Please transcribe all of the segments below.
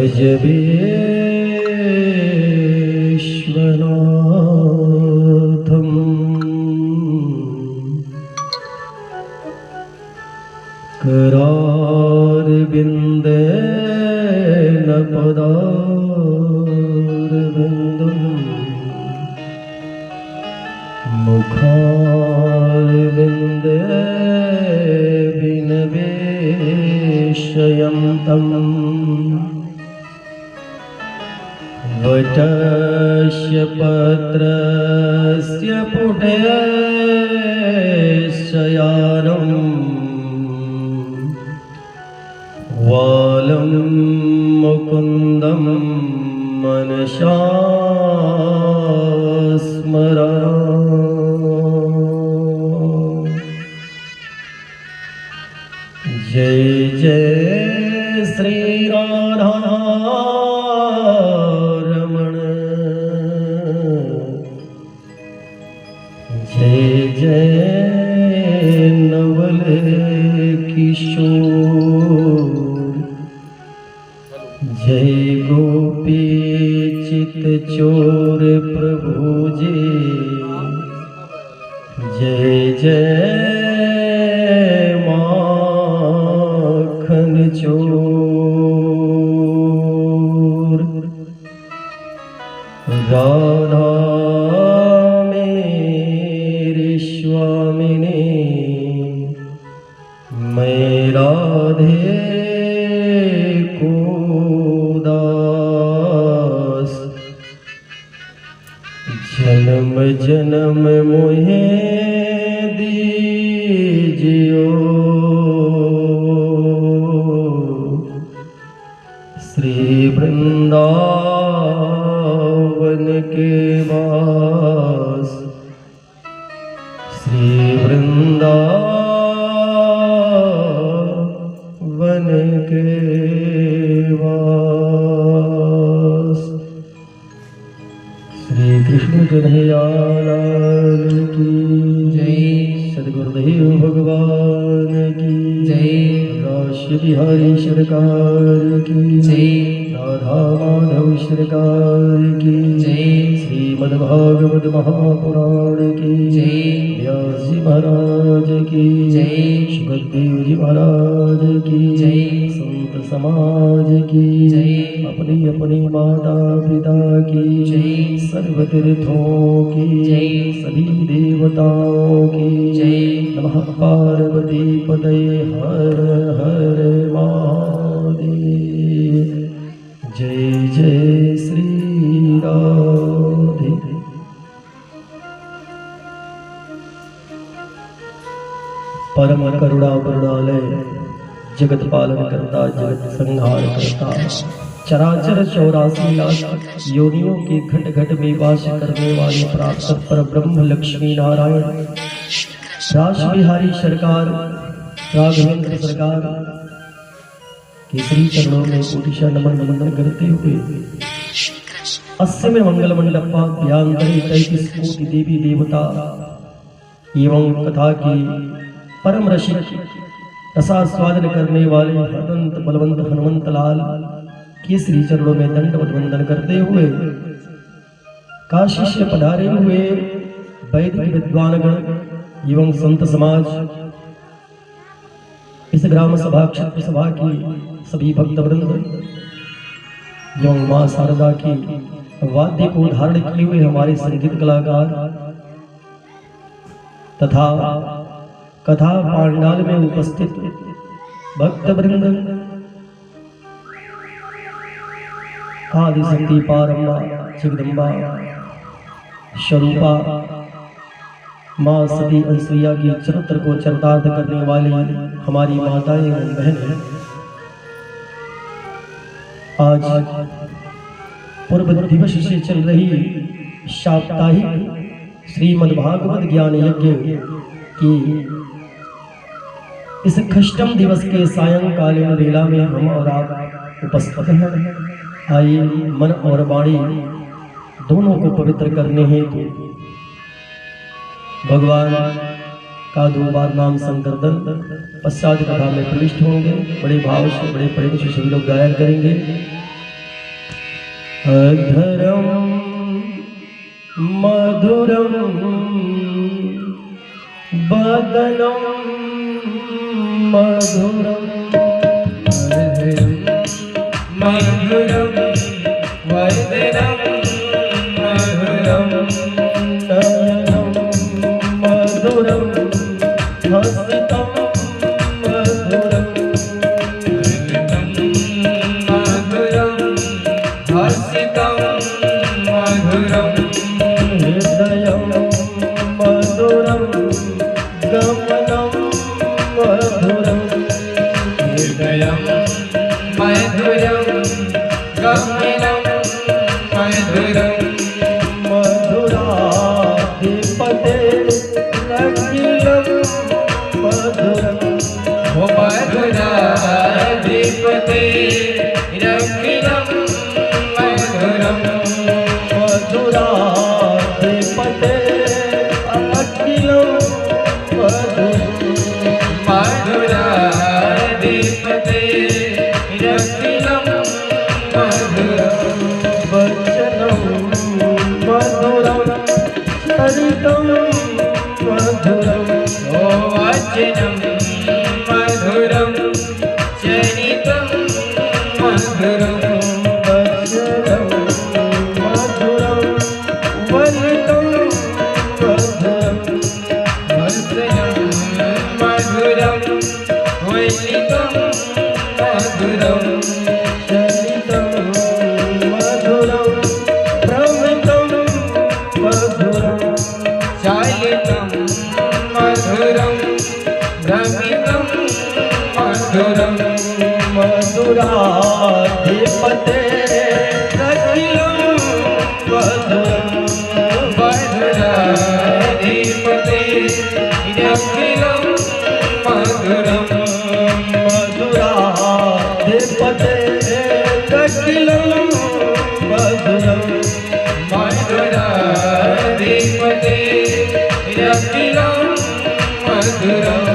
भज विश्वनाथं करारविन्देन पदारविन्दं मुखारविन्दे विनिवेशयन्तं वटस्य पत्रस्य पुटे शयानं वालं मुकुन्दं मनसा स्मरामि। जय जय श्री राधा रमण, जय जय नवल किशोर, जय गोपी चित चोर प्रभु जी, जय जय माखन चोर। राधा मेरी स्वामिनी, मैं राधे को दास, जन्म जन्म मोहे दीजियो, श्री वृंदावन के वास, श्री वृंदावन के वास। श्री कृष्ण कन्हैया लाल की जय, सद्गुरुदेव भगवान की जय, राष्ट्र बिहारी सरकार की जय, राधा माधव सरकार की जय, श्रीमद्भागवत महापुराण की जय, व्यास जी महाराज की जय, सुखदेव जी महाराज की जय, संत समाज की जय, अपनी अपनी माता पिता की जय, सर्व तीर्थों की जय, सभी देवताओं की जय। नमः पार्वती पतये हर हर महादेव। जय जय श्री राधे। परम करुणा करुणालय, जगत पालन करता, जगत संहार करता, चराचर 84 लाख योनियों के घट घट में वास करने वाले प्राप्त पर ब्रह्म लक्ष्मी नारायण रास बिहारी सरकार, राघवेंद्र सरकार के श्री चरणों में कोटिशा नमन वंदन करते हुए 80 में मंगल मंडपा व्यांतरी 33 कोटि देवी देवता एवं कथा की परम रसिक रसास्वादन करने वाले हनुमंत बलवंत हनुमंत लाल के श्री चरणों में दंडवत वंदन करते हुए काशी से पधारे हुए वैदिक विद्वानगण एवं संत समाज, इस ग्राम सभा क्षेत्र सभा की सभी भक्तवृंद एवं मां शारदा की वाद्य को धारण किए हुए हमारे संगीत कलाकार तथा कथा पांडाल में उपस्थित भक्तवृंद, आदि शक्ति पारम्बा जगदम्बा स्वरूपा मां सती अनसुईया की चरित्र को चरितार्थ करने वाली हमारी माताएं एवं बहनें, आज पूर्व दिवस से चल रही साप्ताहिक श्रीमद्भागवत ज्ञान यज्ञ की इस खष्टम दिवस के सायंकालीन वेला में हम और आप उपस्थित हैं। आइए मन और वाणी दोनों को पवित्र करने हेतु भगवान का 2 बार नाम संकीर्तन पश्चात कथा में प्रविष्ट होंगे। बड़े भाव से बड़े प्रेम से सभी लोग गायन करेंगे। अधरम मधुरम बदनम मधुरम मधुरम वदनम मधुरम नयनम मधुरम हसितम मधुरम मधुरम हसितम मधुरम हृदयम मधुरम गमनम मधुरम हृदयं मधुरं गमनं मधुरं मधुराधिपते अखिलं मधुरम ओ मधुराधिपते रखिलं मधुरं मधुराधिपते अखिलं मधुरम मधुराधिपते रखिलं मधुरं वचनं मधुरं चरितं मधुरम ओ वचनं मधुरं चरितं मधुरं वचनं मधुरं वलितं मधुरम वचनं मधुरं वलितं मधुरं चलितं मधुरं भ्रमितं मधुरम चालितं मधुरं भ्रमितं मधुरं मधुराधिपते अखिलं मधुरम मधुराधिपते रखिलं मधुरं मधुराधिपते अखिलं मधुरम मधुराधिपते रखिलं मधुरं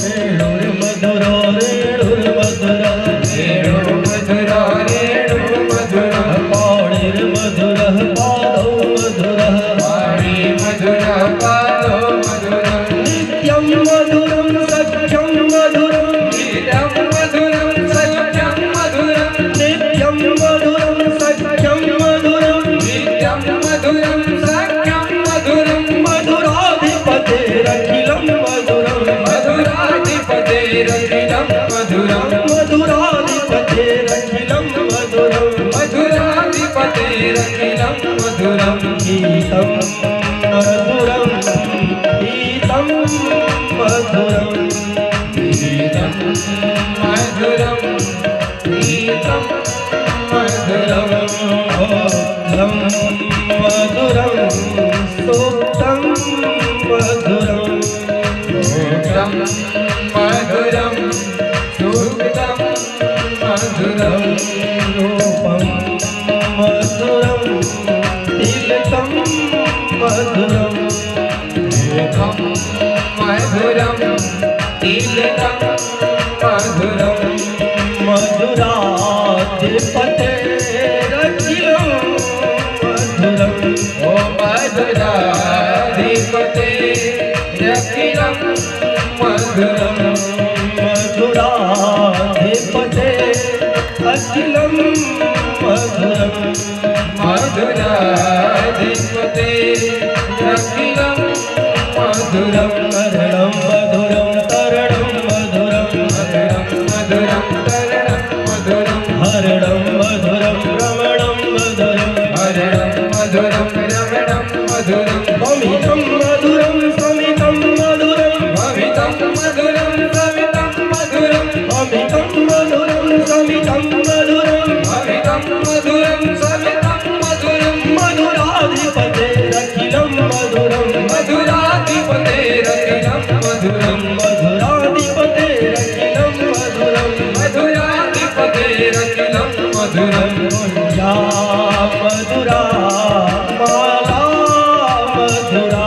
रेणुर्मधुरो रेणुर्मधुरा रेणुमधुरा रेणुमधुरं पाणिर्मधुरः पादौ मधुरः वाणी मधुरा पादो मधुरं नित्यं मधुरं सख्यं मधुरं नित्यं मधुरं सत्यं मधुरं नित्यं मधुरं सख्यं मधुरं नित्यं मधुरं सत्यं मधुरं मधुराधिपतेरखिलं मधुरं मधुराधिपतेरखिलं मधुरं मधुराधिपतेरखिलं मधुरं मधुराधिपतेरखिलं मधुरं गीतं मधुरं गीतं मधुरं गीतं मधुरं गीतं मधुरं ओं मधुरं सूक्तं मधुरं सूक्तं मधुरं सूक्तं मधुरं रूपं मधुरं तिलकं मधुरं रूपं मधुरं तिलकं मधुरं मधुराधिपतेरखिलं मधुरं ओ मधुराधिपते रखिलं मधुरं मधुराधिपते अखिलं मधुरं मधुराधिपते रखिलं मधुरं तरणं मधुरं तरणं मधुरं मधुरं तरणं मधुरं हरणं मधुरं रमणं मधुरं हरणं मधुरं रमणं मधुरं समितं मधुरं समितं मधुरं भवितं मधुरं सवितं मधुरं अमितं मधुरं समितं मधुरं भवितं मधुरं सवितं मधुरं मधुराधिपतेरखिलं मधुरं मधुराधिपतेरखिलं मधुरं मधुराधिपतेरखिलं मधुरं मधुराधिपतेरखिलं मधुरं या मधुरा माला मधुरा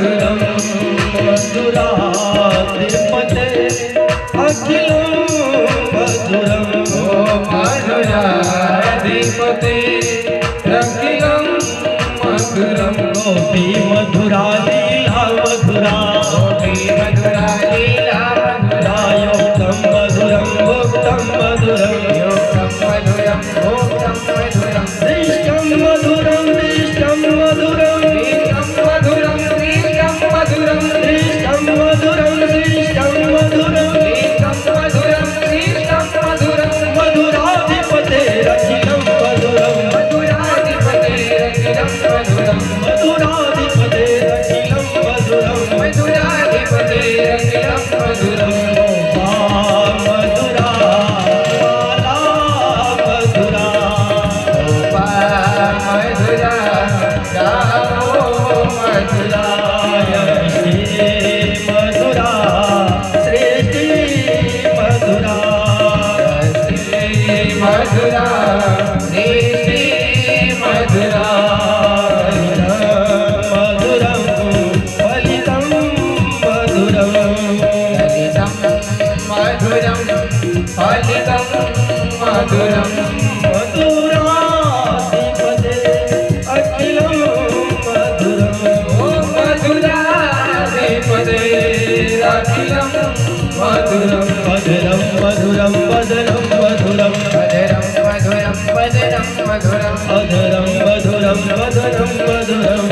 मधुरम मधुराधिपते अखिलं मधुरम मधुराधिपते अखिलं मधुरम गोपी मधुरा लीला मधुरा गोपी मधुरा लीला मधुरा योक्तं मधुरं भोक्तं मधुरं योक्तं मधुरं भोक्तं मधुरं दृष्टं मधुरं दृष्टं मधुरं दृष्टं मधुरं दृष्टं मधुरं दृष्टं मधुरं दृष्टं मधुरं दृष्टं मधुरं दृष्टं मधुरं मधुराधिपतेरखिलं मधुरं मधुराधिपतेरखिलं मधुरं मधुराधिपतेरखिलं मधुरं मधुराधिपतेरखिलं मधुरं मधुरा माला मधुरा मधुरा रामो मधुरा मधुरा श्रेष्ठी मधुरा मधुरा देवी मधुरा मधुरं फलितं मधुरं ललितं मधुरं फलितं मधुरं मधुराधिपते अखिलं मधुरं ॐ मधुराधिपते अखिलं मधुरं मधुरं मधुरं वदनं मधुरं मधुरं मधुरं वदनं मधुरं अधरं मधुरं वदनं मधुरं मधुरं मधुरं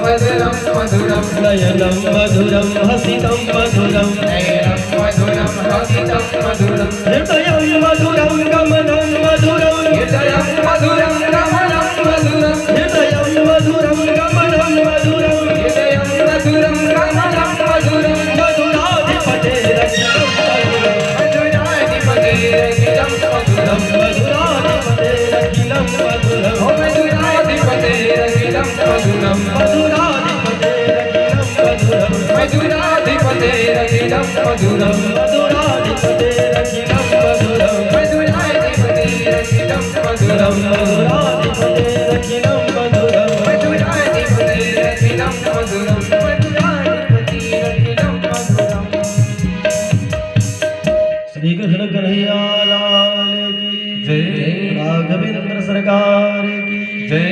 वदनं मधुरं नयनं मधुरं हसितं मधुरं नयनं मधुरं हसितं मधुरं हृदयं मधुरं गमनं मधुरं हृदयं मधुरं गमनं मधुरं हृदयं मधुरं गमनं मधुरं हृदयं मधुरं गमनं मधुरं मधुराधिपतेरखिलं मधुराधिपतेरखिलं मधुरं मधुराधिपतेरखिलं मधुरं ॐ मधुराधिपतेरखिलं मधुरं मधुराधिपतेरखिलं मधुरं मधुराधिपतेरखिलं मधुरं मधुराधिपतेरखिलं मधुरं मधुराधिपतेरखिलं मधुरं मधुराधिपतेरखिलं मधुरं मधुराधिपतेरखिलं मधुरं मधुराधिपतेरखिलं मधुरं श्री कृष्ण कन्हैया लाल की जय। राघवेंद्र सरकार की जय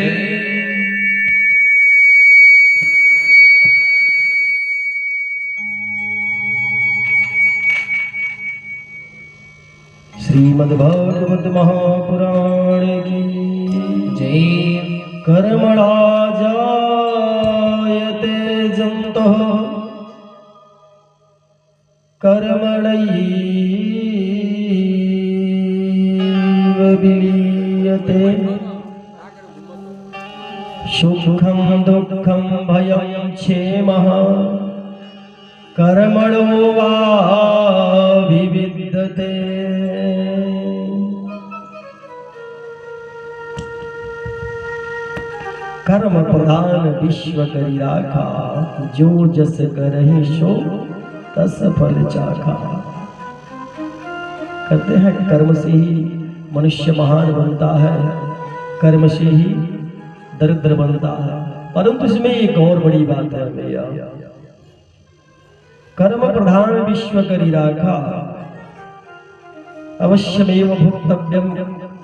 श्रीमद्भागवत महापुराण की जय कर्मणा जायते जन्तुः कर्मणैव विलीयते सुखं दुःखं भयं क्षेमः कर्मणो वा विविद्यते कर्म प्रधान विश्व करी राखा जो जस करहि सो तस फल चाखा। कहते हैं कर्म से ही मनुष्य महान बनता है, कर्म से ही दरिद्र बनता है। परंतु इसमें एक और बड़ी बात है भैया, कर्म प्रधान विश्व करी राखा अवश्यमेव भोक्तव्यम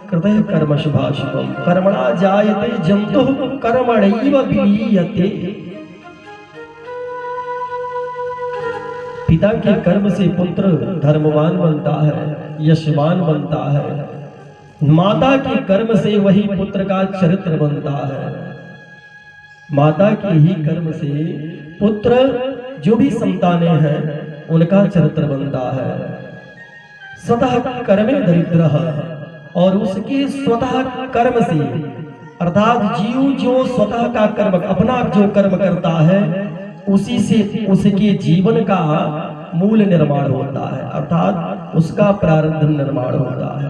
कृतः कर्म शुभाशुभम कर्मणा जायते जन्तुः कर्मणैव विलीयते। पिता के कर्म से पुत्र धर्मवान बनता है, यशवान बनता है। माता के कर्म से वही पुत्र का चरित्र बनता है। माता के ही कर्म से पुत्र जो भी संतानें हैं उनका चरित्र बनता है। स्वतः कर्मे दरिद्रः, और उसके स्वतः कर्म से अर्थात जीव जो स्वतः का कर्म अपना जो कर्म करता है उसी से उसके जीवन का मूल निर्माण होता है, अर्थात उसका प्रारब्ध निर्माण होता है।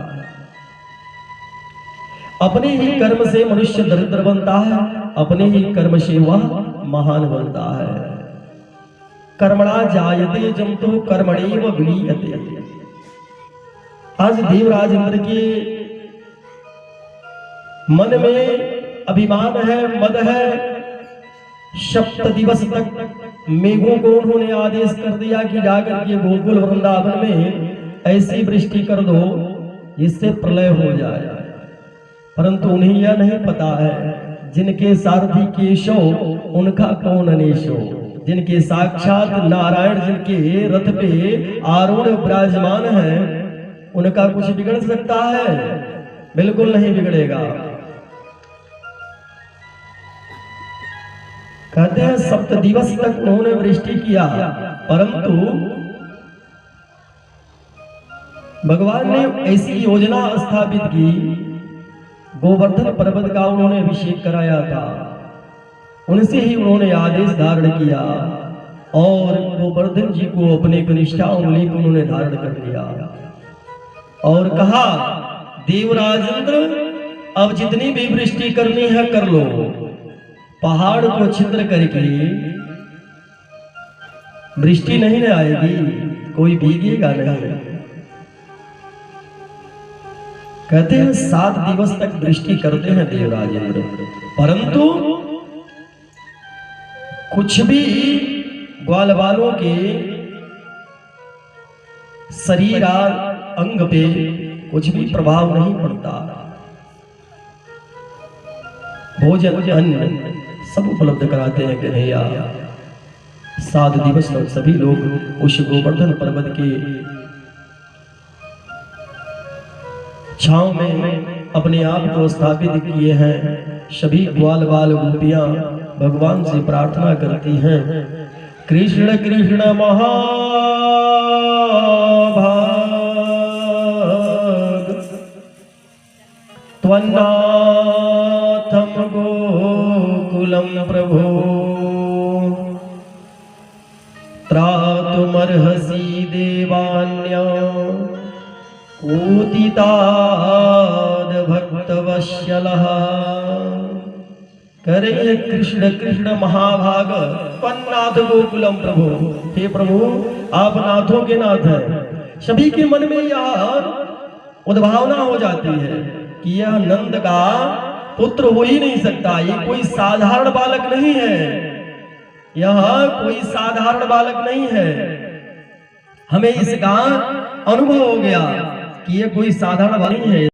अपने ही कर्म से मनुष्य दरिद्र बनता है, अपने ही कर्म से वह महान बनता है। कर्मणा जायते जन्तु कर्मणैव विलीयते। आज देवराज इंद्र के मन में अभिमान है, मद है, सप्त दिवस तक मेघों को उन्होंने आदेश कर दिया कि जाकर के गोकुल वृंदावन में ऐसी वृष्टि कर दो जिससे प्रलय हो जाए। परंतु उन्हें यह नहीं पता है जिनके सारथी केशव उनका कौन अनेशो, जिनके साक्षात नारायण जिनके रथ पे आरूढ़ विराजमान है उनका कुछ बिगड़ सकता है? बिल्कुल नहीं बिगड़ेगा। कहते हैं सप्त दिवस तक उन्होंने वृष्टि किया, परंतु भगवान ने ऐसी योजना स्थापित की, गोवर्धन पर्वत का उन्होंने अभिषेक कराया था, उनसे ही उन्होंने आदेश धारण किया और गोवर्धन जी को अपने कनिष्ठा उंगली को उन्होंने धारण कर लिया और कहा, देवराजेंद्र अब जितनी भी वृष्टि करनी है कर लो, पहाड़ को छिद्र करके वृष्टि नहीं आएगी, कोई भीगेगा नहीं। कहते हैं 7 दिवस तक वृष्टि करते हैं देवराजेंद्र, परंतु कुछ भी ग्वाल बालों के शरीर अंग पे कुछ भी प्रभाव नहीं पड़ता। भोजन अन्न सब उपलब्ध कराते हैं कन्हैया। 7 दिवस तक सभी लोग उस गोवर्धन पर्वत के छांव में अपने आप को स्थापित किए हैं। सभी ग्वाल बाल गोपियां भगवान से प्रार्थना करती हैं, कृष्ण कृष्ण महाभाग त्वन्नाथम गोकुलम प्रभो त्रातुमर्हसि देवान्य कूतिताद भक्तवत्सलः। करे कृष्ण कृष्ण महाभाग त्वन्नाथ गोकुलम प्रभु, हे प्रभु आप नाथों के नाथ हैं। सभी के मन में यह उद्भावना हो जाती है कि यह नंद का पुत्र हो ही नहीं सकता, ये कोई साधारण बालक नहीं है, यह कोई साधारण बालक नहीं है। हमें इसका अनुभव हो गया कि ये कोई साधारण बालक नहीं है।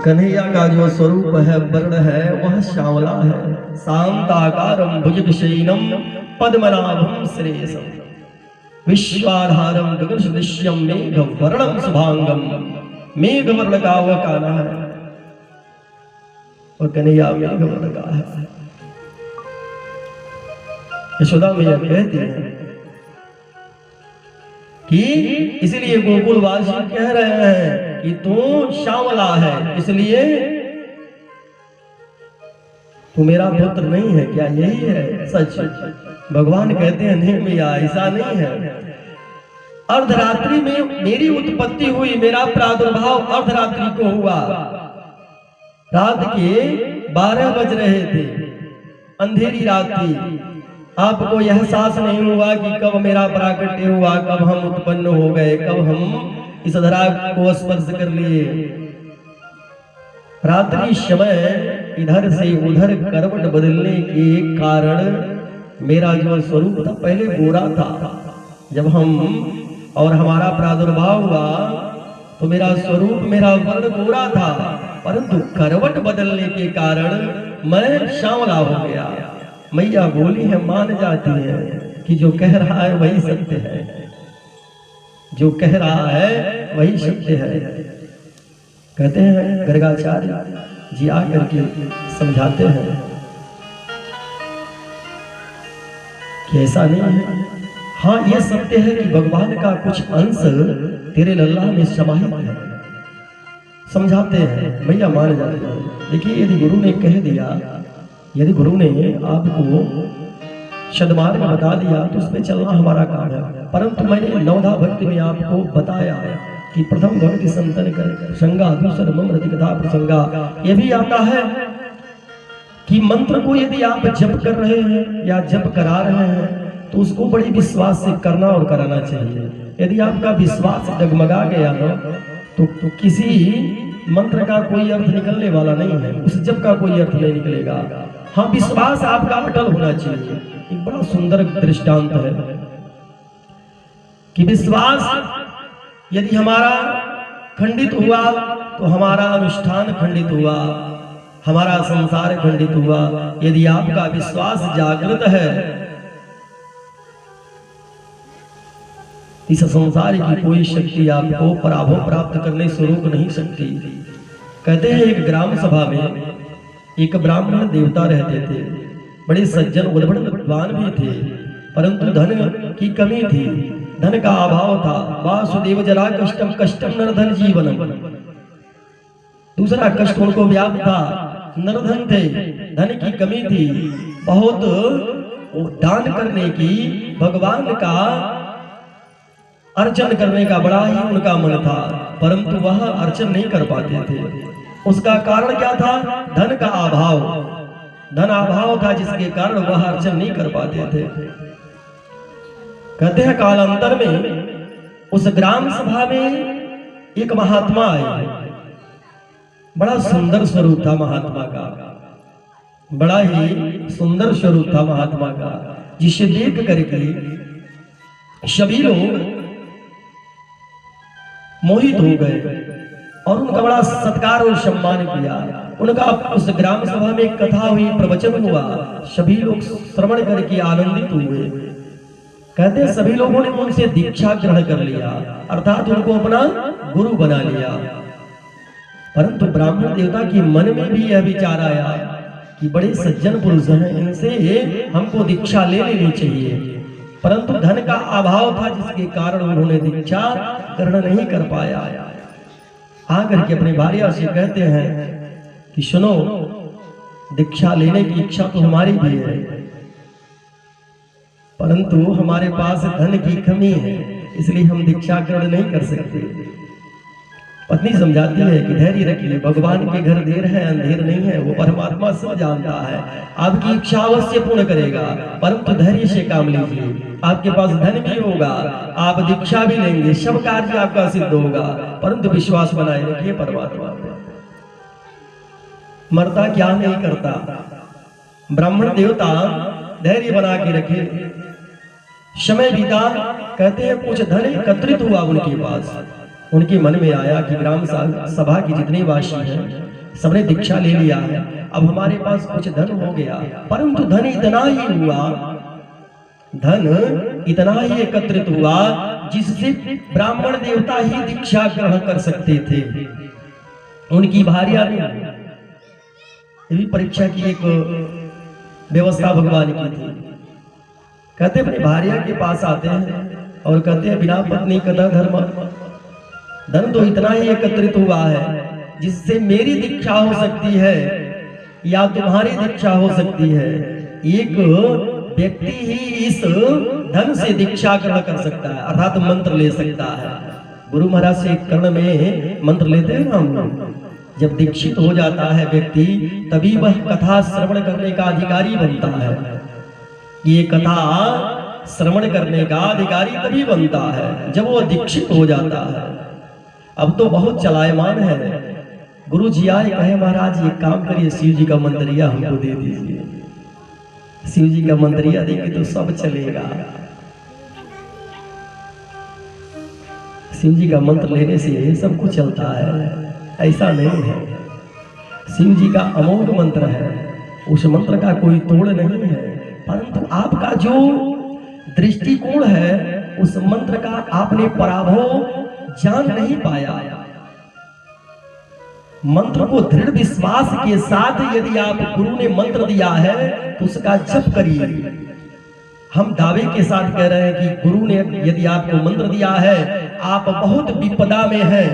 कन्हैया का जो स्वरूप है वर्ण है वह श्यामला है। शांताकारं भुजगशयनं पद्मनाभं श्रेयसं विश्वाधारं गगनसदृश्यं मेघवर्णं शुभांगं। मेघवर्ण का वह कान्हा है और कन्हैया मेघवर्ण का है। यशोदा मैया कहती है कि इसलिए गोकुलवासी कह रहे हैं कि तू श्यामला है, इसलिए तू मेरा पुत्र नहीं है क्या? यही है सच। भगवान कहते हैं नहीं मैया ऐसा नहीं है। अर्धरात्रि में मेरी उत्पत्ति हुई, मेरा प्रादुर्भाव अर्धरात्रि को हुआ। रात के 12 बज रहे थे, अंधेरी रात थी। आपको यह एहसास नहीं हुआ कि कब मेरा प्राकट्य हुआ, कब हम उत्पन्न हो गए, कब हम इस धरा को स्पर्श कर लिए। रात्रि समय इधर से उधर करवट बदलने के कारण मेरा जो स्वरूप था पहले गोरा था। जब हम और हमारा प्रादुर्भाव हुआ तो मेरा स्वरूप, मेरा वर्ण गोरा था। परंतु करवट बदलने के कारण मैं सांवला हो गया। मैया बोली है, मान जाती है कि जो कह रहा है वही सत्य है, जो कह रहा है वही सत्य है। कहते हैं गर्गाचार्य जी आकर के समझाते हैं कि ऐसा नहीं है। हाँ, ये सत्य है कि भगवान का कुछ अंश तेरे लल्ला में समाहित है। समझाते हैं, मैया मान जाते हैं। देखिए, यदि गुरु ने कह दिया, यदि गुरु ने आपको सद्मार्ग बता दिया तो उस पर चलना हमारा काम है। परंतु मैंने नवधा भक्ति में आपको बताया कि प्रथम भक्ति संतन कर संगा, दूसर मम रति कथा प्रसंगा। यह भी आता है कि मंत्र को यदि आप जप कर रहे हैं या जप करा रहे हैं तो उसको बड़ी विश्वास से करना और कराना चाहिए। यदि आपका विश्वास डगमगा गया ना तो किसी मंत्र का कोई अर्थ निकलने वाला नहीं है, उस जप का कोई अर्थ नहीं निकलेगा। हाँ, विश्वास आपका अटल होना चाहिए। एक बड़ा सुंदर दृष्टांत है कि विश्वास यदि हमारा खंडित हुआ तो हमारा अनुष्ठान खंडित हुआ, हमारा संसार खंडित हुआ। यदि आपका विश्वास जागृत है, इस संसार की कोई शक्ति आपको पराभव प्राप्त करने से रोक नहीं सकती। कहते हैं एक ग्राम सभा में एक ब्राह्मण देवता रहते थे, बड़े सज्जन उद्भट विद्वान भी थे, परंतु धन की कमी थी, धन का अभाव था। वासुदेव जरा कष्टम कष्टम नरधन जीवनम। दूसरा कष्ट उनको व्याप्त था, नरधन थे, धन की कमी थी, बहुत दान करने की, भगवान का अर्चन करने का बड़ा ही उनका मन था, परंतु वह अर्चन नहीं कर पाते थे। उसका कारण क्या था? धन का अभाव। धन अभाव था जिसके कारण वह अर्चन नहीं कर पाते थे। कहते हैं कालांतर में उस ग्राम सभा में एक महात्मा आए। बड़ा सुंदर स्वरूप था महात्मा का, बड़ा ही सुंदर स्वरूप था महात्मा का, जिसे देख करके सभी लोग मोहित हो गए और उनका बड़ा सत्कार और सम्मान किया। उनका उस ग्राम सभा में कथा हुई, प्रवचन हुआ, सभी लोग श्रवण करके आनंदित हुए। कहते हैं सभी लोगों ने उनसे दीक्षा ग्रहण कर लिया, अर्थात उनको अपना गुरु बना लिया। परंतु ब्राह्मण देवता के मन में भी यह विचार आया कि बड़े सज्जन पुरुष हैं, इनसे हमको दीक्षा ले लेनी चाहिए। परंतु धन का अभाव था जिसके कारण उन्होंने दीक्षा ग्रहण नहीं कर पाया। आकर के अपनी भार्या से कहते हैं कि सुनो, दीक्षा लेने की इच्छा तो हमारी भी है, परंतु हमारे पास धन की कमी है, इसलिए हम दीक्षा ग्रहण नहीं कर सकते। पत्नी समझाती है कि धैर्य रखिए, भगवान के घर देर है अंधेर नहीं है, वो परमात्मा सब जानता है, आपकी इच्छा अवश्य पूर्ण करेगा, परंतु धैर्य से काम लीजिए। आपके पास धन भी होगा, आप दीक्षा भी लेंगे, सब कार्य आपका सिद्ध होगा, परंतु विश्वास बनाए रखिए परमात्मा पे। मरता क्या नहीं करता। ब्राह्मण देवता धैर्य बना के रखे। समय बीता। कहते हैं कुछ धन एकत्रित हुआ उनके पास। उनके मन में आया कि ग्राम सभा की जितने वासी हैं सबने दीक्षा ले लिया है, अब हमारे पास कुछ धन हो गया, परंतु धन इतना ही हुआ, धन इतना ही एकत्रित हुआ जिससे ब्राह्मण देवता ही दीक्षा ग्रहण कर सकते थे। उनकी भार्या ने ये भी परीक्षा की एक व्यवस्था भगवान की थी। कहते अपनी भार्या के पास आते हैं और कहते हैं बिना पत्नी कदा धर्म। धन तो इतना ही एकत्रित हुआ है जिससे मेरी दीक्षा हो सकती है या तुम्हारी दीक्षा हो सकती है। एक व्यक्ति ही इस धन से दीक्षा ग्रहण कर सकता है, अर्थात मंत्र ले सकता है। गुरु महाराज से कर्ण में मंत्र लेते हैं ना हम लोग। जब दीक्षित हो जाता है व्यक्ति तभी वह कथा श्रवण करने का अधिकारी बनता है। ये कथा श्रवण करने का अधिकारी तभी बनता है जब वो दीक्षित हो जाता है। अब तो बहुत चलायमान है। गुरु जी आए, कहे महाराज ये काम करिए, शिव जी का मंत्रिया हमको दे दीजिए। शिव जी का मंत्रिया देंगे तो सब चलेगा। शिव जी का मंत्र लेने से सब कुछ चलता है, ऐसा नहीं है। शिव जी का अमोघ मंत्र है, उस मंत्र का कोई तोड़ नहीं है, परंतु आपका जो दृष्टिकोण है उस मंत्र का आपने पराभव जान नहीं पाया। मंत्र को दृढ़ विश्वास के साथ यदि आप गुरु ने मंत्र दिया है तो उसका जप करिए। हम दावे के साथ कह रहे हैं कि गुरु ने यदि आपको मंत्र दिया है, आप बहुत विपदा में हैं,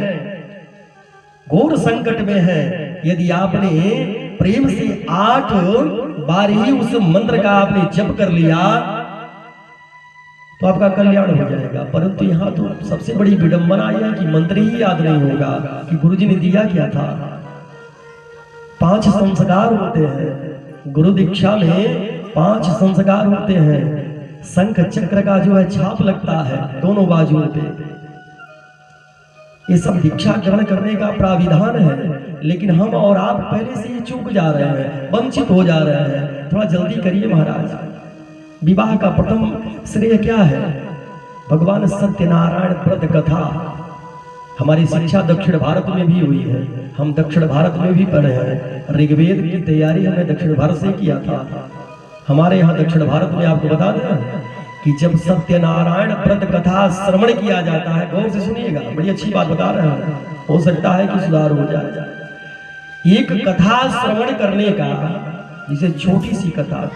घोर संकट में हैं, यदि आपने प्रेम से 8 बार ही उस मंत्र का आपने जप कर लिया तो आपका कल्याण हो जाएगा। परंतु यहाँ तो सबसे बड़ी विडंबना यह है कि मंत्र ही याद नहीं होगा कि गुरुजी ने दिया क्या था। 5 संस्कार होते हैं गुरु दीक्षा में, 5 संस्कार होते हैं। शंख चक्र का जो है छाप लगता है दोनों बाजुओं पे। ये सब दीक्षा ग्रहण करने का प्राविधान है, लेकिन हम और आप पहले से ही चूक जा रहे हैं, वंचित हो जा रहे हैं। थोड़ा जल्दी करिए महाराज। विवाह का प्रथम श्रेय क्या है? भगवान सत्यनारायण व्रत कथा। हमारी शिक्षा दक्षिण भारत में भी हुई है, हम दक्षिण भारत में भी पढ़े हैं। ऋग्वेद की तैयारी हमने दक्षिण भारत से किया था। हमारे यहाँ दक्षिण भारत में आपको बता दें कि जब सत्यनारायण व्रत कथा श्रवण किया जाता है, गौर से सुनिएगा, बड़ी अच्छी बात बता रहे हैं, हो सकता है कि सुधार हो जाए। एक कथा श्रवण करने का, जिसे छोटी सी कथा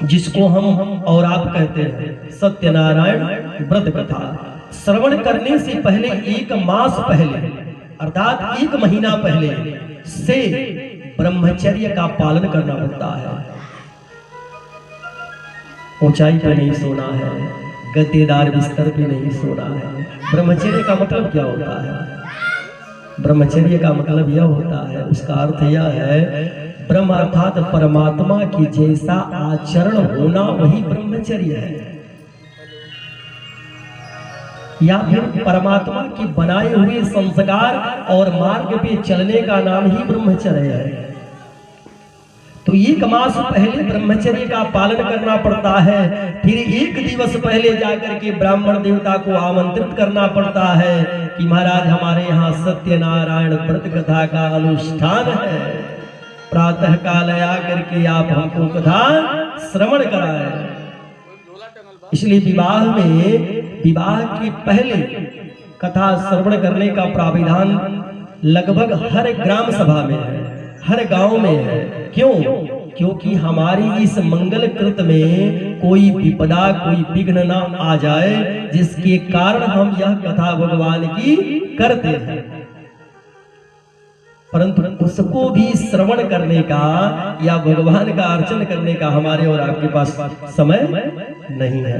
जिसको हम और आप कहते हैं सत्यनारायण व्रत कथा, श्रवण करने से पहले 1 मास पहले अर्थात 1 महीना पहले से ब्रह्मचर्य का पालन करना पड़ता है। ऊंचाई पे नहीं सोना है, गद्देदार बिस्तर पे नहीं सोना है। ब्रह्मचर्य का मतलब क्या होता है? ब्रह्मचर्य का मतलब यह होता है, उसका अर्थ यह है ब्रह्म अर्थात परमात्मा की जैसा आचरण होना वही ब्रह्मचर्य है, या फिर परमात्मा की बनाए हुए संस्कार और मार्ग पे चलने का नाम ही ब्रह्मचर्य है। तो 1 मास पहले ब्रह्मचर्य का पालन करना पड़ता है, फिर 1 दिवस पहले जाकर के ब्राह्मण देवता को आमंत्रित करना पड़ता है कि महाराज हमारे यहाँ सत्यनारायण व्रत कथा का अनुष्ठान है, प्रातः काल आकर के आप हमको कथा श्रवण कराएं। इसलिए विवाह के पहले कथा श्रवण करने का प्राविधान लगभग हर ग्राम सभा में है, हर गांव में है। क्यों? क्योंकि हमारी इस मंगल कृत में कोई विपदा, कोई विघ्न न आ जाए, जिसके कारण हम यह कथा भगवान की करते हैं। परंतु उसको भी श्रवण करने का या भगवान का अर्चन करने का हमारे और आपके पास समय नहीं है।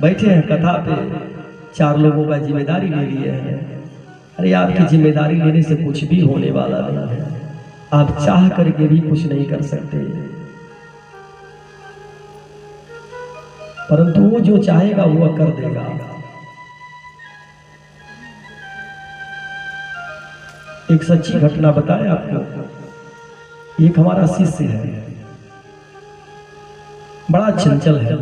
बैठे हैं कथा पे, 4 लोगों का जिम्मेदारी ले लिए हैं। अरे आपकी जिम्मेदारी लेने से कुछ भी होने वाला नहीं है, आप चाह करके भी कुछ नहीं कर सकते, परंतु वो जो चाहेगा वो कर देगा। एक सच्ची घटना बताएं आपको। एक हमारा शिष्य है, बड़ा चंचल है।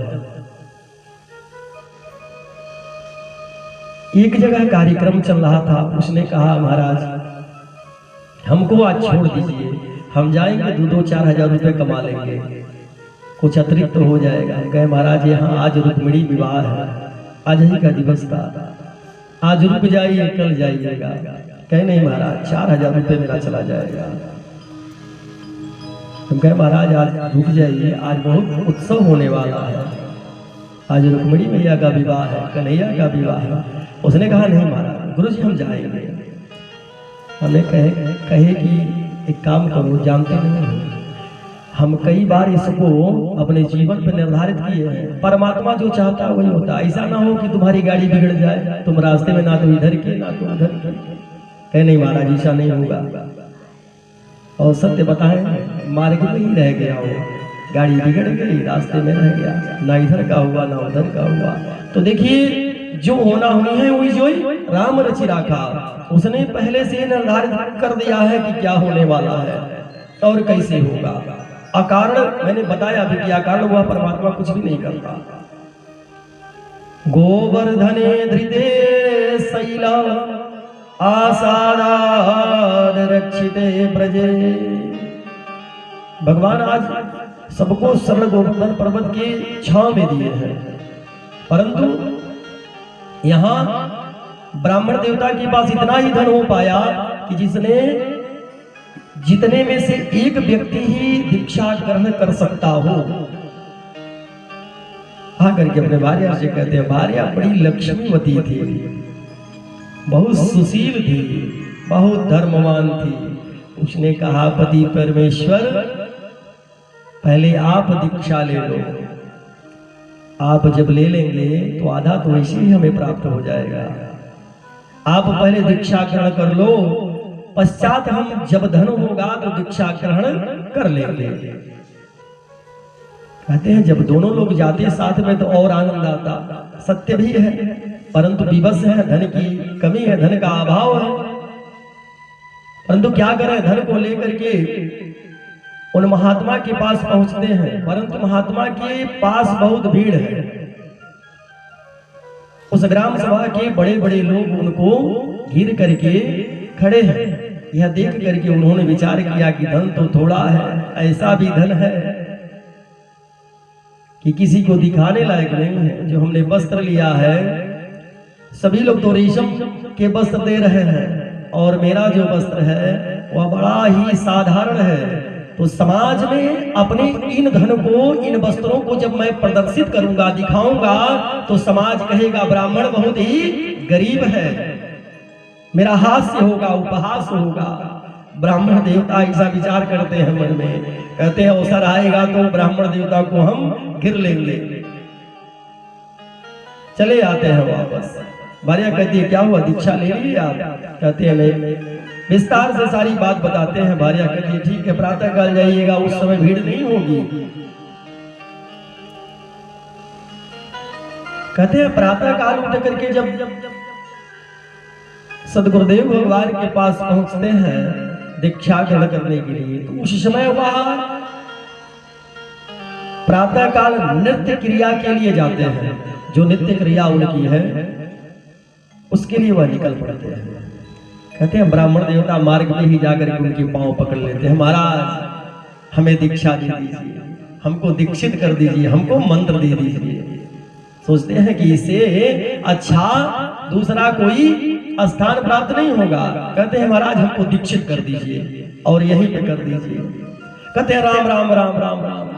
एक जगह कार्यक्रम चल रहा था, उसने कहा महाराज हमको आज छोड़ दीजिए, हम जाएंगे 2-4 हजार रुपए कमा लेंगे, कुछ अतिरिक्त तो हो जाएगा। कहे महाराज यहाँ आज रुक्मिणी विवाह है, आज ही का दिवस था, आज रुक जाइए कल जाइएगा। कहे नहीं महाराज 4000 रुपये मेरा चला जाएगा। हम कहे महाराज आज रुक जाइए, आज बहुत उत्सव होने वाला है, आज रुक्मिणी मैया का विवाह है, कन्हैया का विवाह है। उसने कहा नहीं महाराज गुरुजी हम जाएंगे। हमें कहे कि एक काम करो, जानते नहीं हम कई बार इसको अपने जीवन पर निर्धारित किए हैं, परमात्मा जो चाहता है वही होता है। ऐसा ना हो कि तुम्हारी गाड़ी बिगड़ जाए, तुम रास्ते में ना तो इधर की ना तो उधर की। कहे नहीं महाराज ऐसा नहीं होगा। और सत्य बताएं मार्ग में ही रह गया हो, गाड़ी बिगड़ गई, रास्ते में रह गया, ना इधर का हुआ ना उधर का हुआ। तो देखिए जो होना हुई है वही जो राम रचि राखा, उसने पहले से निर्धारित कर दिया है कि क्या होने वाला है और कैसे होगा। अकारण मैंने बताया अभी कि अकारण हुआ परमात्मा कुछ भी नहीं करता। गोवर्धने धृते शैला आसादान रक्षिते ब्रजे। भगवान आज सबको सरल गोवर्धन पर्वत की छांव में दिए हैं, परंतु यहाँ ब्राह्मण देवता के पास इतना ही धन हो पाया कि जिसने जितने में से एक व्यक्ति ही दीक्षा ग्रहण कर सकता हो। आकर के अपने भार्या से कहते हैं, भार्या बड़ी लक्ष्मीवती थी, बहुत सुशील थी, बहुत धर्मवान थी। उसने कहा, पति परमेश्वर पहले आप दीक्षा ले लो, आप जब ले लेंगे तो आधा तो ऐसे ही हमें प्राप्त हो जाएगा। आप पहले दीक्षा ग्रहण कर लो, पश्चात हम जब धन होगा तो दीक्षा ग्रहण कर लेंगे। कहते हैं जब दोनों लोग जाते साथ में तो और आनंद आता। सत्य भी है, परंतु विवश है, धन की कमी है, धन का अभाव है। परंतु क्या करें, धन को लेकर के उन महात्मा के पास पहुंचते हैं, परंतु महात्मा के पास बहुत भीड़ है। उस ग्राम सभा के बड़े बड़े लोग उनको घेर करके खड़े हैं। यह देख करके उन्होंने विचार किया कि धन तो थोड़ा है, ऐसा भी धन है कि किसी को दिखाने लायक नहीं है। जो हमने वस्त्र लिया है, सभी लोग तो रेशम के वस्त्र दे रहे हैं और मेरा जो वस्त्र है वह बड़ा ही साधारण है। तो समाज में अपने इन धन को, इन वस्त्रों को जब मैं प्रदर्शित करूंगा, दिखाऊंगा, तो समाज कहेगा ब्राह्मण बहुत ही गरीब है, मेरा हास्य होगा, उपहास होगा। ब्राह्मण देवता ऐसा विचार करते हैं मन में, कहते हैं अवसर आएगा तो ब्राह्मण देवता को हम घिर लेंगे। चले आते हैं वापस। भार्या कहती है, क्या हुआ, दीक्षा ले ली आप? कहते हैं नहीं। विस्तार से सारी बात बताते हैं। भार्या कहती है, ठीक है, प्रातः काल जाइएगा, उस समय भीड़ नहीं होगी। कहते हैं प्रातः काल उठ करके जब सदगुरुदेव भगवान के पास पहुंचते हैं दीक्षा ग्रहण करने के लिए, तो उस समय वह प्रातः काल नृत्य क्रिया के लिए जाते हैं। जो नित्य क्रिया उनकी है उसके लिए वह निकल पड़ते हैं। कहते हैं ब्राह्मण देवता मार्ग में ही जाकर के उनके पांव पकड़ लेते हैं, महाराज हमें दीक्षा दे दीजिए, हमको दीक्षित कर दीजिए, हमको मंत्र दे दीजिए। सोचते हैं कि इससे अच्छा दूसरा कोई स्थान प्राप्त नहीं होगा। कहते हैं महाराज हमको दीक्षित कर दीजिए और यहीं पे कर दीजिए। कहते हैं राम राम राम राम राम,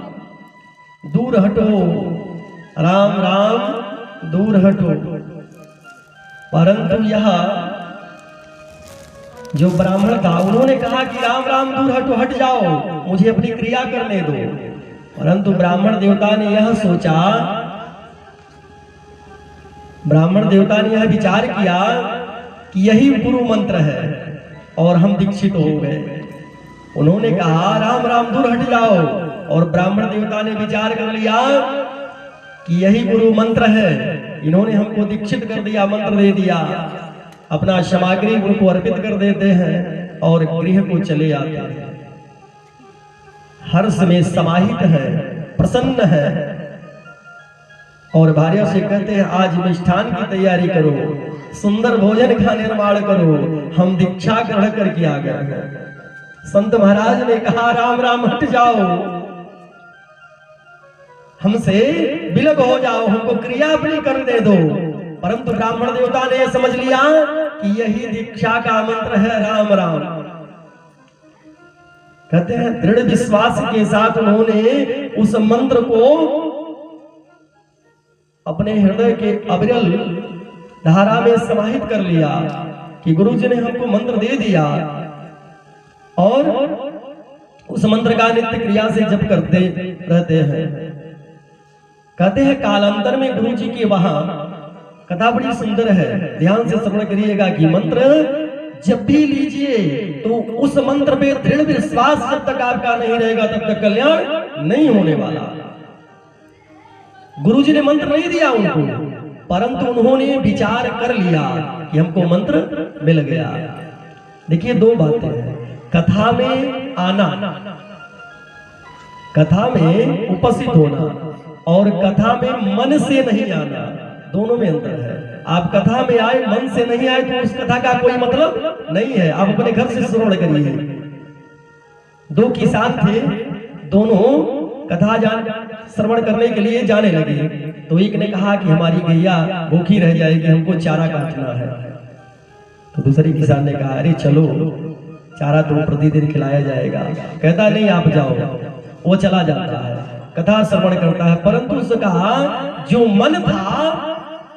दूर हटो, राम राम दूर हटो। परंतु यह जो ब्राह्मण था उन्होंने कहा कि राम राम दूर हटो, हट जाओ, मुझे अपनी क्रिया करने दो। परंतु ब्राह्मण देवता ने यह सोचा, ब्राह्मण देवता ने यह विचार किया कि यही गुरु मंत्र है और हम दीक्षित हो गए। उन्होंने कहा राम राम दूर हट जाओ, और ब्राह्मण देवता ने विचार कर लिया कि यही गुरु मंत्र है। इन्होंने हमको दीक्षित कर दिया, मंत्र दे दिया। अपना सामग्री उनको अर्पित कर देते हैं और गृह को चले आते हैं। हर्ष में समाहित है, प्रसन्न है, और भार्या से कहते हैं आज मिष्ठान की तैयारी करो, सुंदर भोजन का निर्माण करो, हम दीक्षा ग्रहण करके आ गए हैं। संत महाराज ने कहा राम राम हट जाओ, हमसे विलग हो जाओ, हमको क्रिया अपनी करने दो। परंतु ब्राह्मण देवता ने समझ लिया कि यही दीक्षा का मंत्र है राम राम। कहते हैं दृढ़ विश्वास के साथ उन्होंने उस मंत्र को अपने हृदय के अविरल धारा में समाहित कर लिया कि गुरुजी ने हमको मंत्र दे दिया, और उस मंत्र का नित्य क्रिया से जप करते रहते हैं। कहते हैं कालांतर में गुरुजी के वहां कथा बड़ी सुंदर है, ध्यान से श्रवण करिएगा कि मंत्र जब भी लीजिए तो उस मंत्र पे दृढ़ विश्वास जब तक आपका नहीं रहेगा तब तक कल्याण नहीं होने वाला। गुरुजी ने मंत्र नहीं दिया उनको, परंतु उन्होंने विचार कर लिया कि हमको मंत्र मिल गया। देखिए दो बातें हैं, कथा में आना, कथा में उपस्थित होना, और कथा में मन से नहीं आना, दोनों में अंतर है। आप कथा में आए, मन से नहीं आए तो उस कथा का कोई मतलब नहीं है। आप अपने घर से श्रवण करिए। दो किसान थे, दोनों कथा श्रवण करने के लिए जाने लगे। तो एक ने कहा कि हमारी गैया भूखी रह जाएगी, हमको चारा काटना है। तो दूसरे किसान ने कहा अरे चलो, चारा तो प्रतिदिन खिलाया जाएगा। कहता नहीं आप जाओ। वो चला जाता है, कथा श्रवण करता है, परंतु उसका जो मन था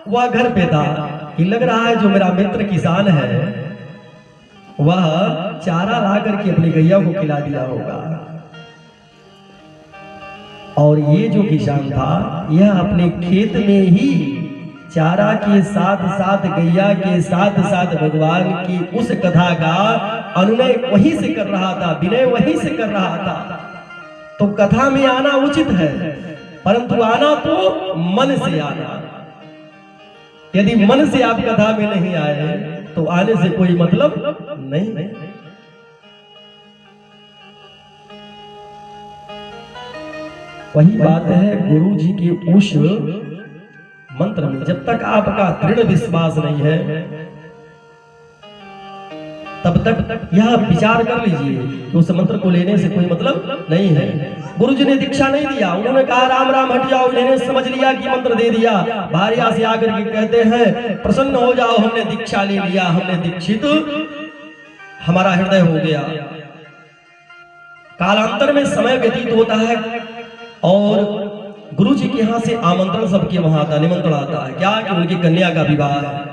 वह घर पे था कि लग रहा है जो मेरा मित्र किसान है वह चारा ला करके अपनी गैया को खिला दिया होगा। और ये जो किसान था यह अपने खेत में ही चारा के साथ साथ गैया के साथ साथ भगवान की उस कथा का अनुनय वहीं से कर रहा था, विनय वहीं से कर रहा था। तो कथा में आना उचित है, परंतु आना तो मन से आना। यदि मन से आप कथा में नहीं आए तो आने से कोई मतलब नहीं। वही बात है गुरु जी के उस मंत्र में, जब तक आपका दृढ़ विश्वास नहीं है तब तक यह विचार कर लीजिए कि उस मंत्र को लेने से कोई मतलब नहीं है। गुरु जी ने दीक्षा नहीं दिया, उन्होंने कहा राम राम हट जाओ, इन्होंने समझ लिया कि मंत्र दे दिया। भारिया से आकर के कहते हैं प्रसन्न हो जाओ, हमने दीक्षा ले लिया, हमने दीक्षित, हमारा हृदय हो गया। कालांतर में समय व्यतीत होता है और गुरु जी के यहाँ से आमंत्रण सबके वहां आता, निमंत्रण आता है क्या कि उनकी कन्या का विवाह है।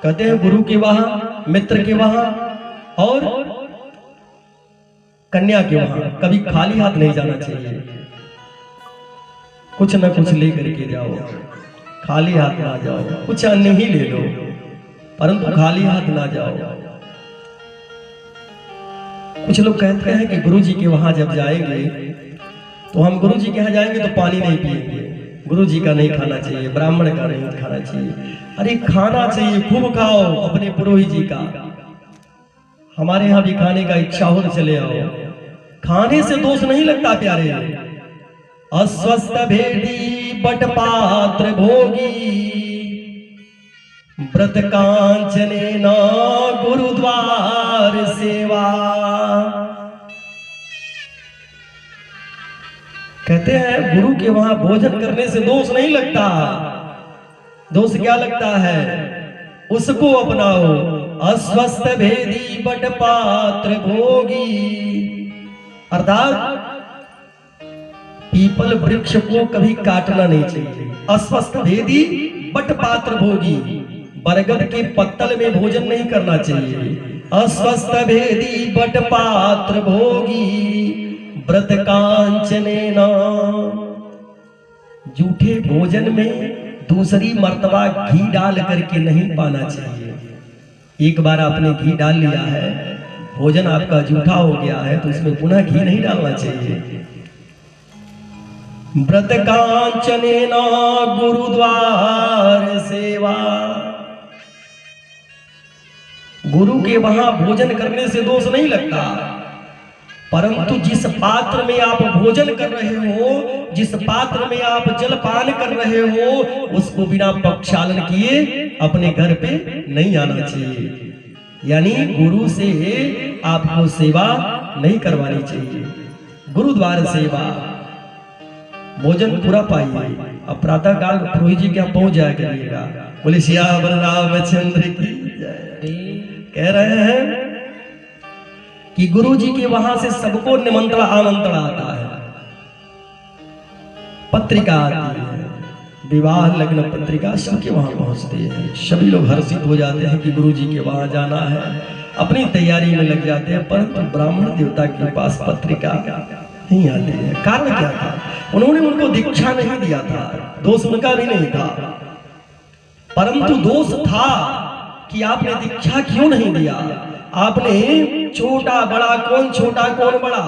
कहते हैं गुरु के वहां, मित्र के वहां और कन्या के वहां कभी खाली हाथ नहीं जाना चाहिए। कुछ न कुछ लेकर के जाओ, खाली हाथ ना जाओ। कुछ अन्य ही ले लो परंतु खाली हाथ ना जाओ। कुछ लोग कहते हैं कि गुरु जी के वहां जब जाएंगे तो हम गुरु जी के यहाँ जाएंगे तो पानी नहीं पिएंगे, गुरु जी का नहीं खाना चाहिए, ब्राह्मण का नहीं खाना चाहिए। अरे खाना चाहिए, खूब खाओ अपने पुरोहित जी का। हमारे यहाँ भी खाने का इच्छा हो तो चले आओ। खाने से दोष नहीं लगता प्यारे। अस्वस्थ भेदी बट पात्र भोगी, व्रत कांचने न गुरुद्वार सेवा। कहते हैं गुरु के वहां भोजन करने से दोष नहीं लगता। दोष क्या लगता है? उसको अपनाओ। अस्वस्थ भेदी बट पात्र भोगी, अर्थात पीपल वृक्ष को कभी काटना नहीं चाहिए। अस्वस्थ भेदी बट पात्र भोगी, बरगद के पत्तल में भोजन नहीं करना चाहिए। अस्वस्थ भेदी बट पात्र भोगी, व्रत कांचने न। जूठे भोजन में दूसरी मर्तबा घी डाल करके नहीं पाना चाहिए। एक बार आपने घी डाल लिया है, भोजन आपका जूठा हो गया है तो उसमें पुनः घी नहीं डालना चाहिए। व्रत कांचने न गुरुद्वार सेवा। गुरु के वहां भोजन करने से दोष नहीं लगता, परंतु जिस पात्र में आप भोजन कर रहे हो, जिस पात्र में आप जलपान कर रहे हो, उसको बिना प्रक्षालन किए अपने घर पे नहीं आना चाहिए। यानी गुरु से आपको सेवा नहीं करवानी चाहिए। गुरुद्वार सेवा, भोजन पूरा पाइए। अब प्रातः काल पुरोहित जी के यहाँ पहुंच जाया करिएगा। बोले सियावर रामचंद्र की जय। कह रहे हैं कि गुरु जी के वहां से सबको निमंत्रण आमंत्रण आता है, पत्रिका आती है, विवाह लग्न पत्रिका सबके वहां पहुंचते हैं। सभी लोग हर्षित हो जाते हैं कि गुरु जी के वहां जाना है, अपनी तैयारी में लग जाते हैं। परंतु ब्राह्मण देवता के पास पत्रिका नहीं आती है। कारण क्या था? उन्होंने उनको दीक्षा नहीं दिया था। दोष उनका भी नहीं था, परंतु दोष था कि आपने दीक्षा क्यों नहीं दिया। आपने छोटा बड़ा, कौन छोटा कौन बड़ा,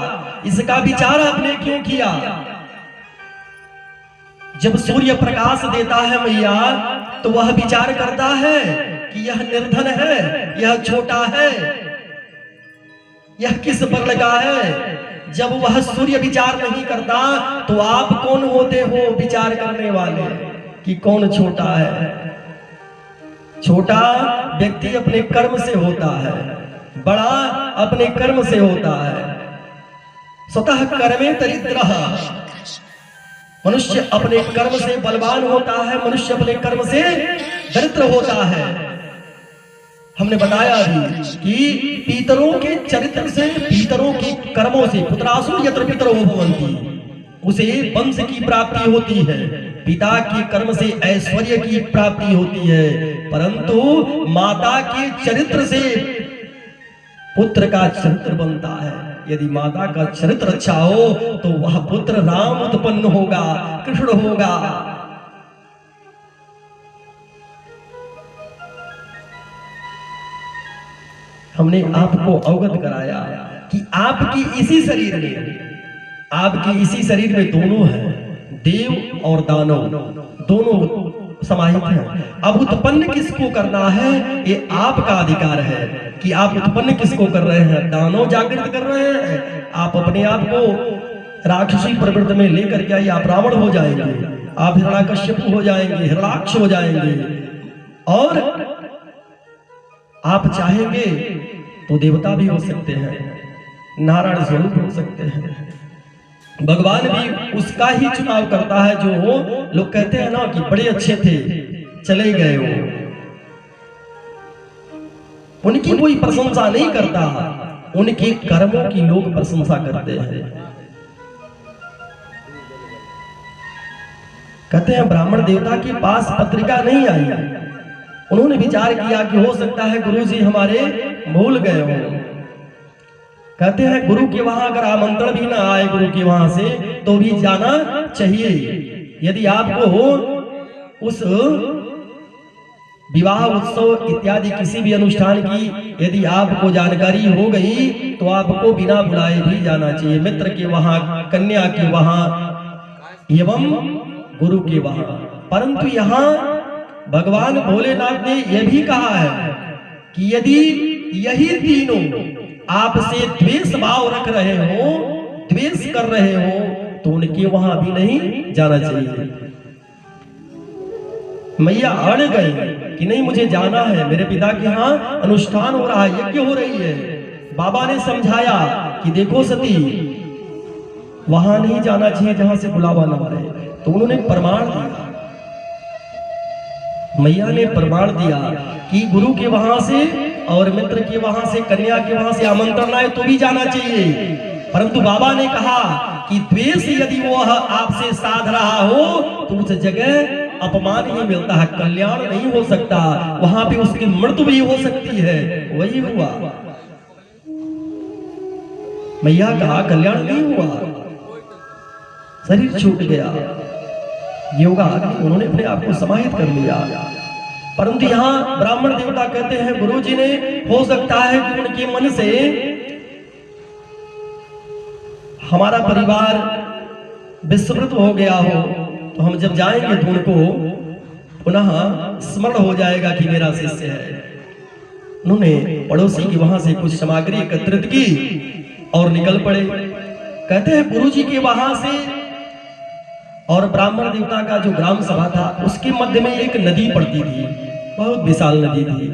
इसका विचार आपने क्यों किया? जब सूर्य प्रकाश देता है मैया तो वह विचार करता है कि यह निर्धन है, यह छोटा है, यह किस पर लगा है। जब वह सूर्य विचार नहीं करता तो आप कौन होते हो विचार करने वाले कि कौन छोटा है। छोटा व्यक्ति अपने कर्म से होता है, बड़ा अपने कर्म से होता है। स्वतः कर्मे दरिद्रः, मनुष्य अपने कर्म से बलवान होता है, मनुष्य अपने कर्म से दरिद्र होता है। हमने बताया भी कि पितरों के चरित्र से, पितरों के कर्मों से, पुत्रासु यत्र पितरो भवन्ति, उसे वंश की प्राप्ति होती है, पिता के कर्म से ऐश्वर्य की प्राप्ति होती है, परंतु माता के चरित्र से पुत्र का चरित्र बनता है। यदि माता का चरित्र अच्छा हो तो वह पुत्र राम उत्पन्न होगा, कृष्ण होगा। हमने आपको अवगत कराया कि आपकी इसी शरीर में, आपकी इसी शरीर में दोनों है, देव और दानव दोनों समाहित हैं। अब उत्पन्न किसको करना है ये आपका अधिकार है कि आप उत्पन्न किसको कर रहे हैं। दानव जागृत कर रहे हैं, आप अपने आप को राक्षसी प्रवृत्ति में लेकर के आइए, आप रावण हो जाएंगे, आप हिरण्यकश्यप हो जाएंगे, हिरण्याक्ष हो जाएंगे, और आप चाहेंगे तो देवता भी हो सकते हैं, नारायण स्वरूप हो सकते हैं। भगवान भी उसका ही चुनाव करता है जो लोग कहते हैं ना कि बड़े अच्छे थे चले गए, वो उनकी कोई प्रशंसा नहीं करता, उनके कर्मों की लोग प्रशंसा करते हैं। कहते हैं ब्राह्मण देवता के पास पत्रिका नहीं आई, उन्होंने विचार किया कि हो सकता है गुरुजी हमारे भूल गए हों। कहते हैं गुरु के वहां अगर आमंत्रण भी ना आए गुरु के वहां से तो भी जाना चाहिए। यदि आपको उस विवाह उत्सव इत्यादि किसी भी अनुष्ठान की यदि आपको जानकारी हो गई तो आपको बिना बुलाए भी जाना चाहिए, मित्र के वहां, कन्या के वहां एवं गुरु के वहां। परंतु यहाँ भगवान भोलेनाथ ने यह भी कहा है कि यदि यही तीनों आपसे द्वेष भाव रख रहे हो, द्वेष कर रहे हो, तो उनके वहां भी नहीं जाना चाहिए। मैया अड़ गई कि नहीं मुझे जाना है, मेरे पिता के यहाँ अनुष्ठान हो रहा है, यज्ञ हो रही है। बाबा ने समझाया कि देखो सती वहां नहीं जाना चाहिए जहां से बुलावा ना आए, तो उन्होंने प्रमाण दिया, मैया ने प्रमाण दिया कि गुरु के वहां से और मित्र के वहां से, कन्या के वहां से आमंत्रण आए तो भी जाना चाहिए। परंतु बाबा ने कहा कि द्वेष यदि वो आपसे साध रहा हो तो उस जगह अपमान ही मिलता है, कल्याण नहीं हो सकता, वहां पे उसकी मृत्यु भी हो सकती है। वही हुआ, मैया कहा कल्याण नहीं हुआ, शरीर छूट गया, योगा उन्होंने अपने आप को समाहित कर लिया। परंतु यहाँ ब्राह्मण देवता कहते हैं गुरुजी ने हो सकता है कि उनके मन से हमारा परिवार विस्मृत हो गया हो, तो हम जब जाएंगे तो उनको पुनः स्मरण हो जाएगा कि मेरा शिष्य है। उन्होंने पड़ोसी की वहां से कुछ सामग्री एकत्रित की और निकल पड़े। कहते हैं गुरुजी के वहां से और ब्राह्मण देवता का जो ग्राम सभा था उसके मध्य में एक नदी पड़ती थी, बहुत विशाल नदी थी,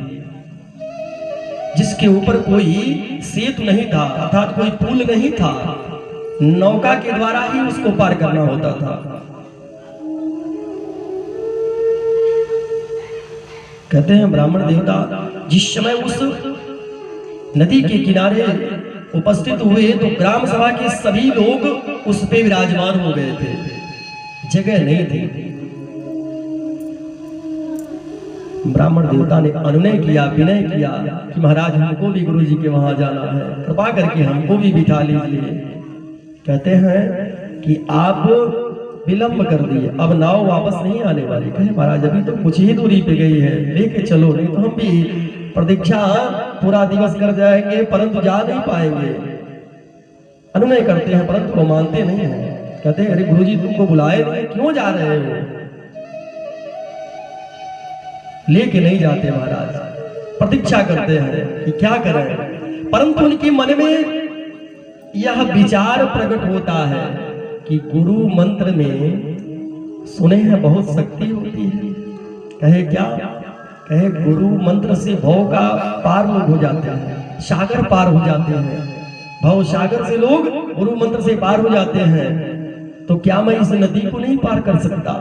जिसके ऊपर कोई सेतु नहीं था, अर्थात कोई पुल नहीं था, नौका के द्वारा ही उसको पार करना होता था। कहते हैं ब्राह्मण देवता जिस समय उस नदी के किनारे उपस्थित हुए तो ग्राम सभा के सभी लोग उस पे विराजमान हो गए थे, जगह नहीं थी। ब्राह्मण देवता ने अनुनय किया, विनय किया कि महाराज हमको भी गुरुजी के वहां जाना है, कृपा करके हमको भी बिठा लीजिए। कहते हैं कि आप विलंब कर दिए, अब नाव वापस नहीं आने वाली। कहे महाराज अभी तो कुछ ही दूरी पे गई है, लेके चलो, नहीं तो हम भी प्रतीक्षा पूरा दिवस कर जाएंगे परंतु जा नहीं पाएंगे। अनुनय करते हैं परंतु वो मानते नहीं है। कहते हैं अरे गुरुजी तुमको बुलाए नहीं, क्यों जा रहे हो? लेके नहीं जाते महाराज, प्रतीक्षा करते हैं कि क्या करें। परंतु उनके मन में यह विचार प्रकट होता है कि गुरु मंत्र में सुने हैं बहुत शक्ति होती है। कहे क्या? कहे गुरु मंत्र से भव का पार लोग हो जाते हैं, सागर पार हो जाते हैं। भव सागर से लोग गुरु मंत्र से पार हो जाते हैं, तो क्या मैं इस नदी को नहीं पार कर सकता?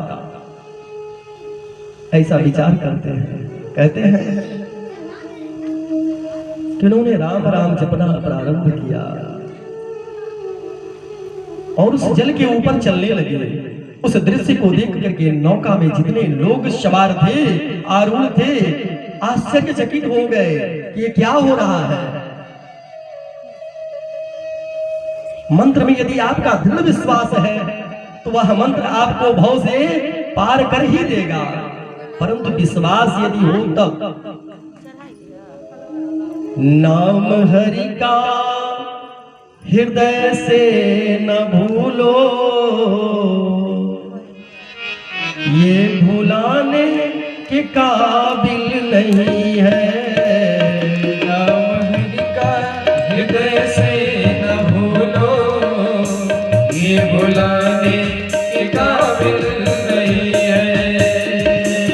ऐसा विचार करते हैं। कहते हैं कि उन्होंने राम राम जपना प्रारंभ किया और उस जल के ऊपर चलने लगे। उस दृश्य को देख करके नौका में जितने लोग सवार थे, आरूढ़ थे, आश्चर्यचकित हो गए कि ये क्या हो रहा है। मंत्र में यदि आपका दृढ़ विश्वास है तो वह मंत्र आपको भव से पार कर ही देगा, परंतु विश्वास यदि हो तब। नाम हरि का हृदय से न भूलो, ये भुलाने के काबिल नहीं है। नाम हरि का हृदय से न भूलो, ये भुलाने के काबिल नहीं है।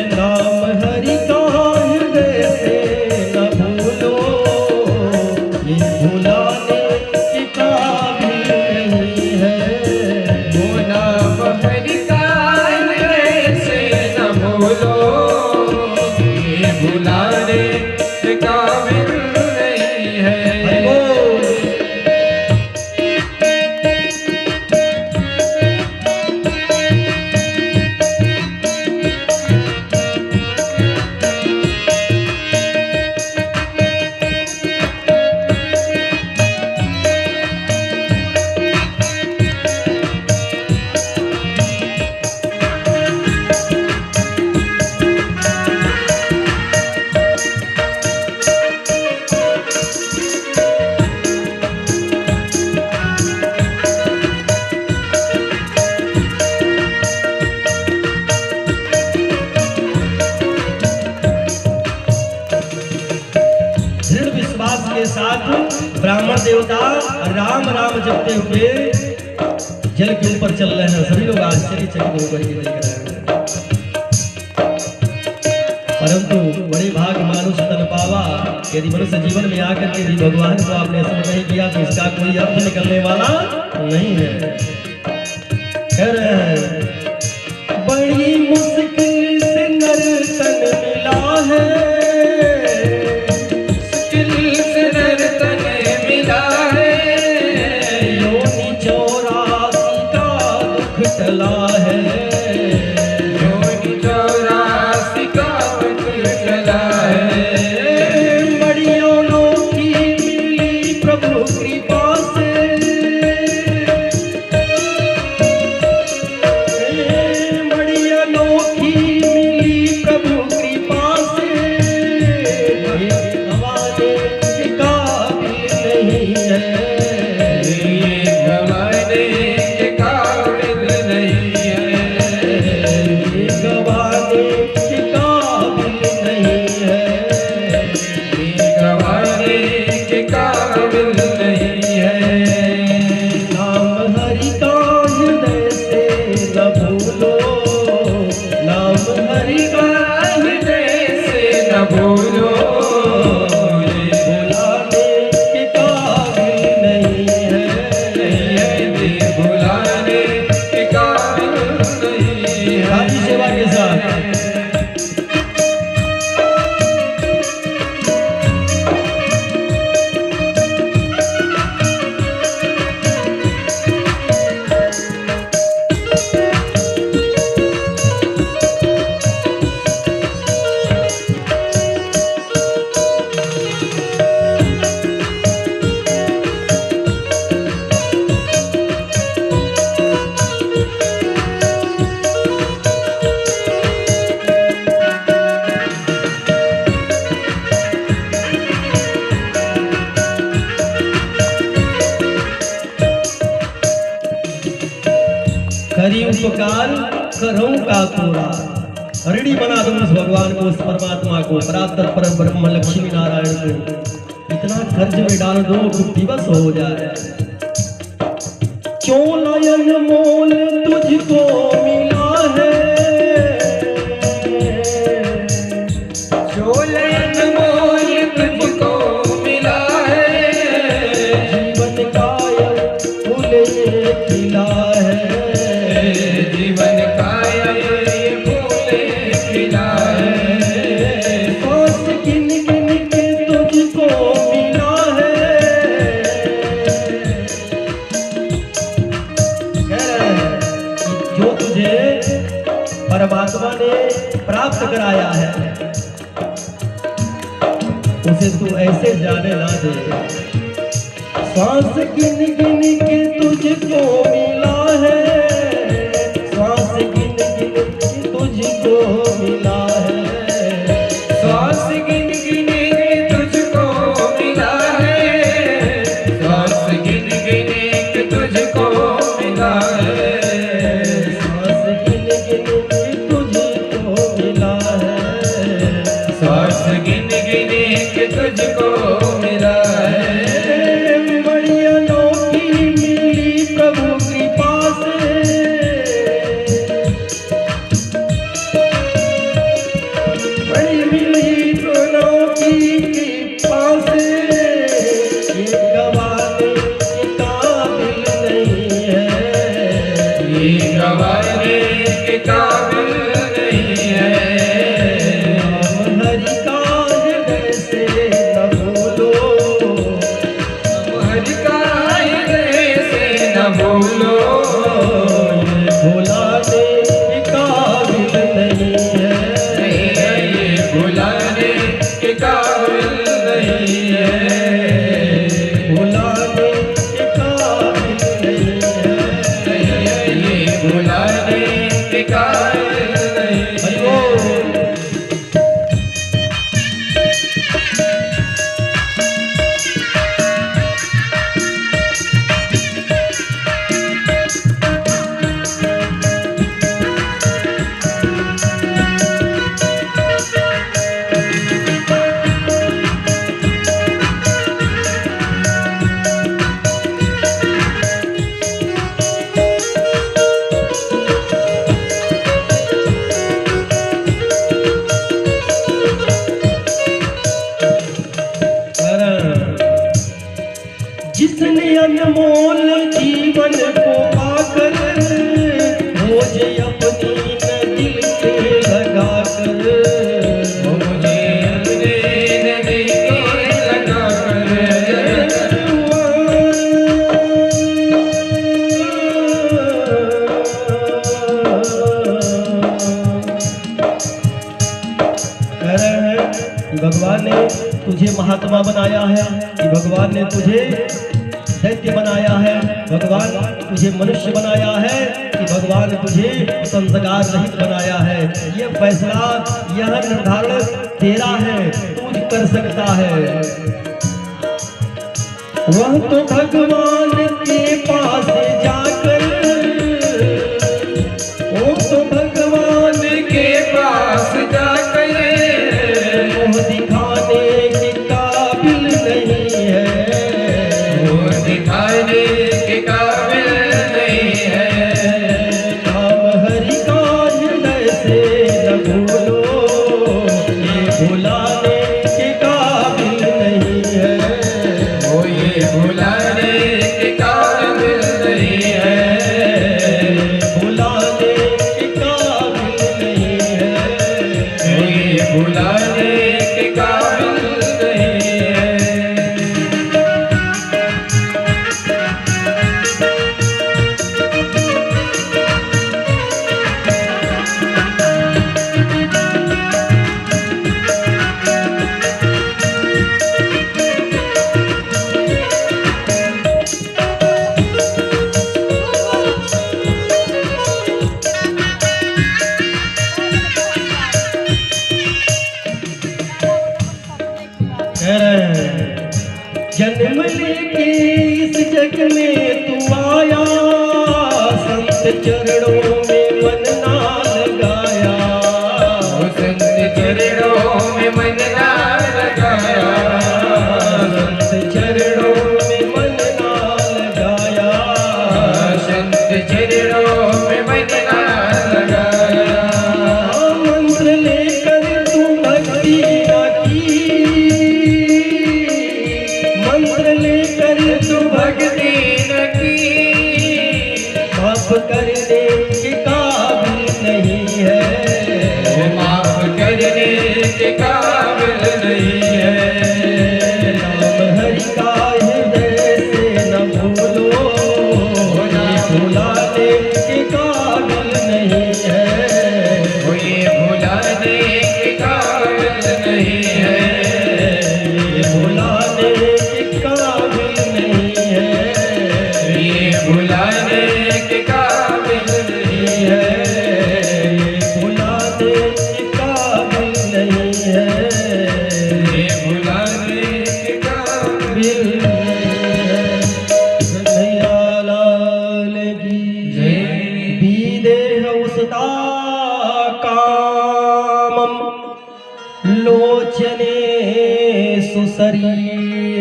नाम हरि का हृदय से न भूलो, ये भुलाने के काबिल नहीं है। वो नाम हरि का हृदय से न भूलो, ये भुलाने के काबिल नहीं है। दृढ़ विश्वास के साथ ब्राह्मण देवता राम राम जपते हुए जल के ऊपर चल रहे हैं। सभी लोग आश्चर्यचकित होकर के देख रहे हैं, परंतु बड़े भाग मानुष तन पावा। यदि मनुष्य जीवन में आकर के भी भगवान को आपने स्मरण नहीं किया तो इसका कोई अर्थ निकलने वाला नहीं है। कह रहे हैं बड़ी मुश्किल से नर तन मिला है, चला है। योनि 84 का दुख चला है। मड़ियों की मिली प्रभु कृपा से, मड़ियों की मिली प्रभु कृपा से, गवाने के काबिल नहीं है। भूलो, ये भुलाने के काबिल नहीं है। ये भुलाने के काबिल नहीं है। हाथी सेवा के साथ करी उपकार करो का तोरा, ऋणी बना दो उस भगवान को, उस परमात्मा को, परात्पर परम ब्रह्म लक्ष्मी नारायण को। इतना खर्च में डाल दो कि दिवस हो जाए। क्यों नयन मोल तुझको मिला है, परमात्मा ने प्राप्त कराया है, उसे तू ऐसे जाने ना दे। सांस गिन गिन के तुझको मिला है, सांस गिन गिन के तुझको मिला है, सांस गिन गिन के तुझको मिला है, सांस गिन गिन के तुझको मिला है, सांस गिन गिन के तुझको मिला है, सांस गिन गिन के तुझको मिला है। बड़ी अनोखी मिली प्रभु कृपा से, बड़ी मिली अनोखी कृपा से, ये गवाने के काबिल नहीं है, ये गवाने के काबिल नहीं है। नाम हरि का हृदय से न भूलो, हरि का हृदय से न भूलो, ये भुलाने के काबिल नहीं है, ये भुलाने के काबिल नहीं है, भुलाने के काबिल नहीं है। ये भुलाने के काबिल नहीं है। हरि बोल। जिसने अनमोल जीवन को पाकर मुझे अपनी न दिल से लगाकर, मुझे अपने नदी के लगा भगवान ने तुझे महात्मा बनाया है, कि भगवान ने तुझे दैत्य बनाया है, भगवान तुझे मनुष्य बनाया है, कि भगवान तुझे संस्कार रहित बनाया है। ये फैसला, यह निर्धारण तेरा है, तू कर सकता है। वह तो भगवान के पास जाकर, वो तो भगवान के पास जाकर मुँह दिखाने के काबिल नहीं है, वो दिखाने के काबिल नहीं है। नाम हरि का हृदय से न भूलो, ये भुलाने के काबिल नहीं है, वो ये भुलाने के काबिल नहीं है, भुलाने के काबिल नहीं है। वो ये भुलाने के काबिल नहीं है। जन्म लेके इस जग में तू आया, संत चरणों में मन ना लगाया, संत चरणों में मन ना लगाया, संत चरणों में मन ना लगाया, संत चरणों में मन ना लगाया। मंत्र लेकर तू भक्ति ना की, मंत्र लेकर तू भक्ति न की, माफ करने के काबिल नहीं है, वो माफ करने के काबिल नहीं है। नाम हरि का हृदय से न भूलो, ये भुलाने के काबिल नहीं है, सुता कामम लोचने सुशरीराम।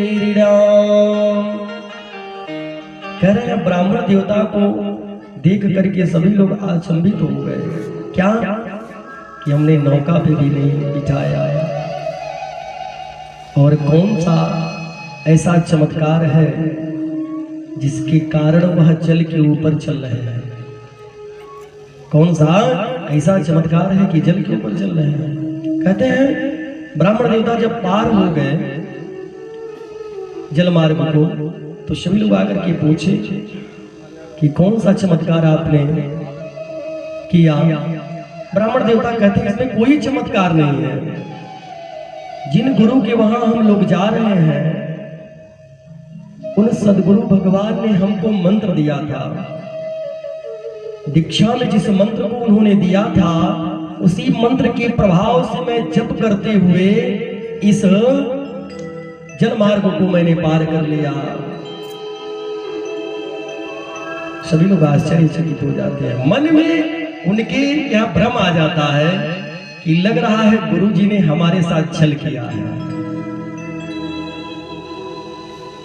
कह रहे हैं ब्राह्मण देवता को देख करके सभी लोग अचंभित हो गए। क्या कि हमने नौका पे भी नहीं बिठाया, और कौन सा ऐसा चमत्कार है जिसके कारण वह जल के ऊपर चल रहे हैं? कौन सा ऐसा चमत्कार है कि जल के ऊपर चल रहे हैं? कहते हैं ब्राह्मण देवता जब पार हो गए जल मार्ग को, तो सभी लोग आकर के पूछे कि कौन सा चमत्कार आपने किया? ब्राह्मण देवता कहते हैं इसमें कोई चमत्कार नहीं है। जिन गुरु के वहां हम लोग जा रहे हैं, उन सदगुरु भगवान ने हमको मंत्र दिया था। दीक्षा में जिस मंत्र को उन्होंने दिया था, उसी मंत्र के प्रभाव से मैं जप करते हुए इस जल मार्ग को मैंने पार कर लिया। सभी लोग आश्चर्यचकित हो जाते हैं। मन में उनके यह भ्रम आ जाता है कि लग रहा है गुरुजी ने हमारे साथ छल किया है।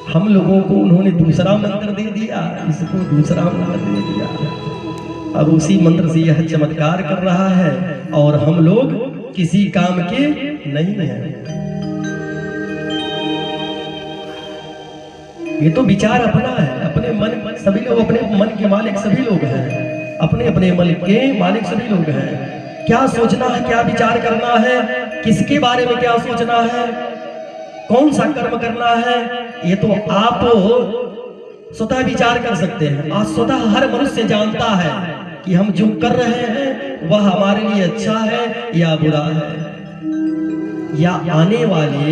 हम लोगों को उन्होंने दूसरा मंत्र दे दिया, इसको दूसरा मंत्र दे दिया। अब उसी मंत्र से यह चमत्कार कर रहा है और हम लोग किसी काम के नहीं हैं। ये तो विचार अपना है, अपने मन, सभी लोग अपने मन के मालिक सभी लोग हैं, अपने अपने मन के मालिक सभी लोग हैं। क्या सोचना है, क्या विचार करना है, किसके बारे में क्या सोचना है, कौन सा कर्म करना है, ये तो आप स्वतः विचार कर सकते हैं। आज स्वतः हर मनुष्य जानता है कि हम जो कर रहे हैं वह हमारे लिए अच्छा है या बुरा है, या आने वाले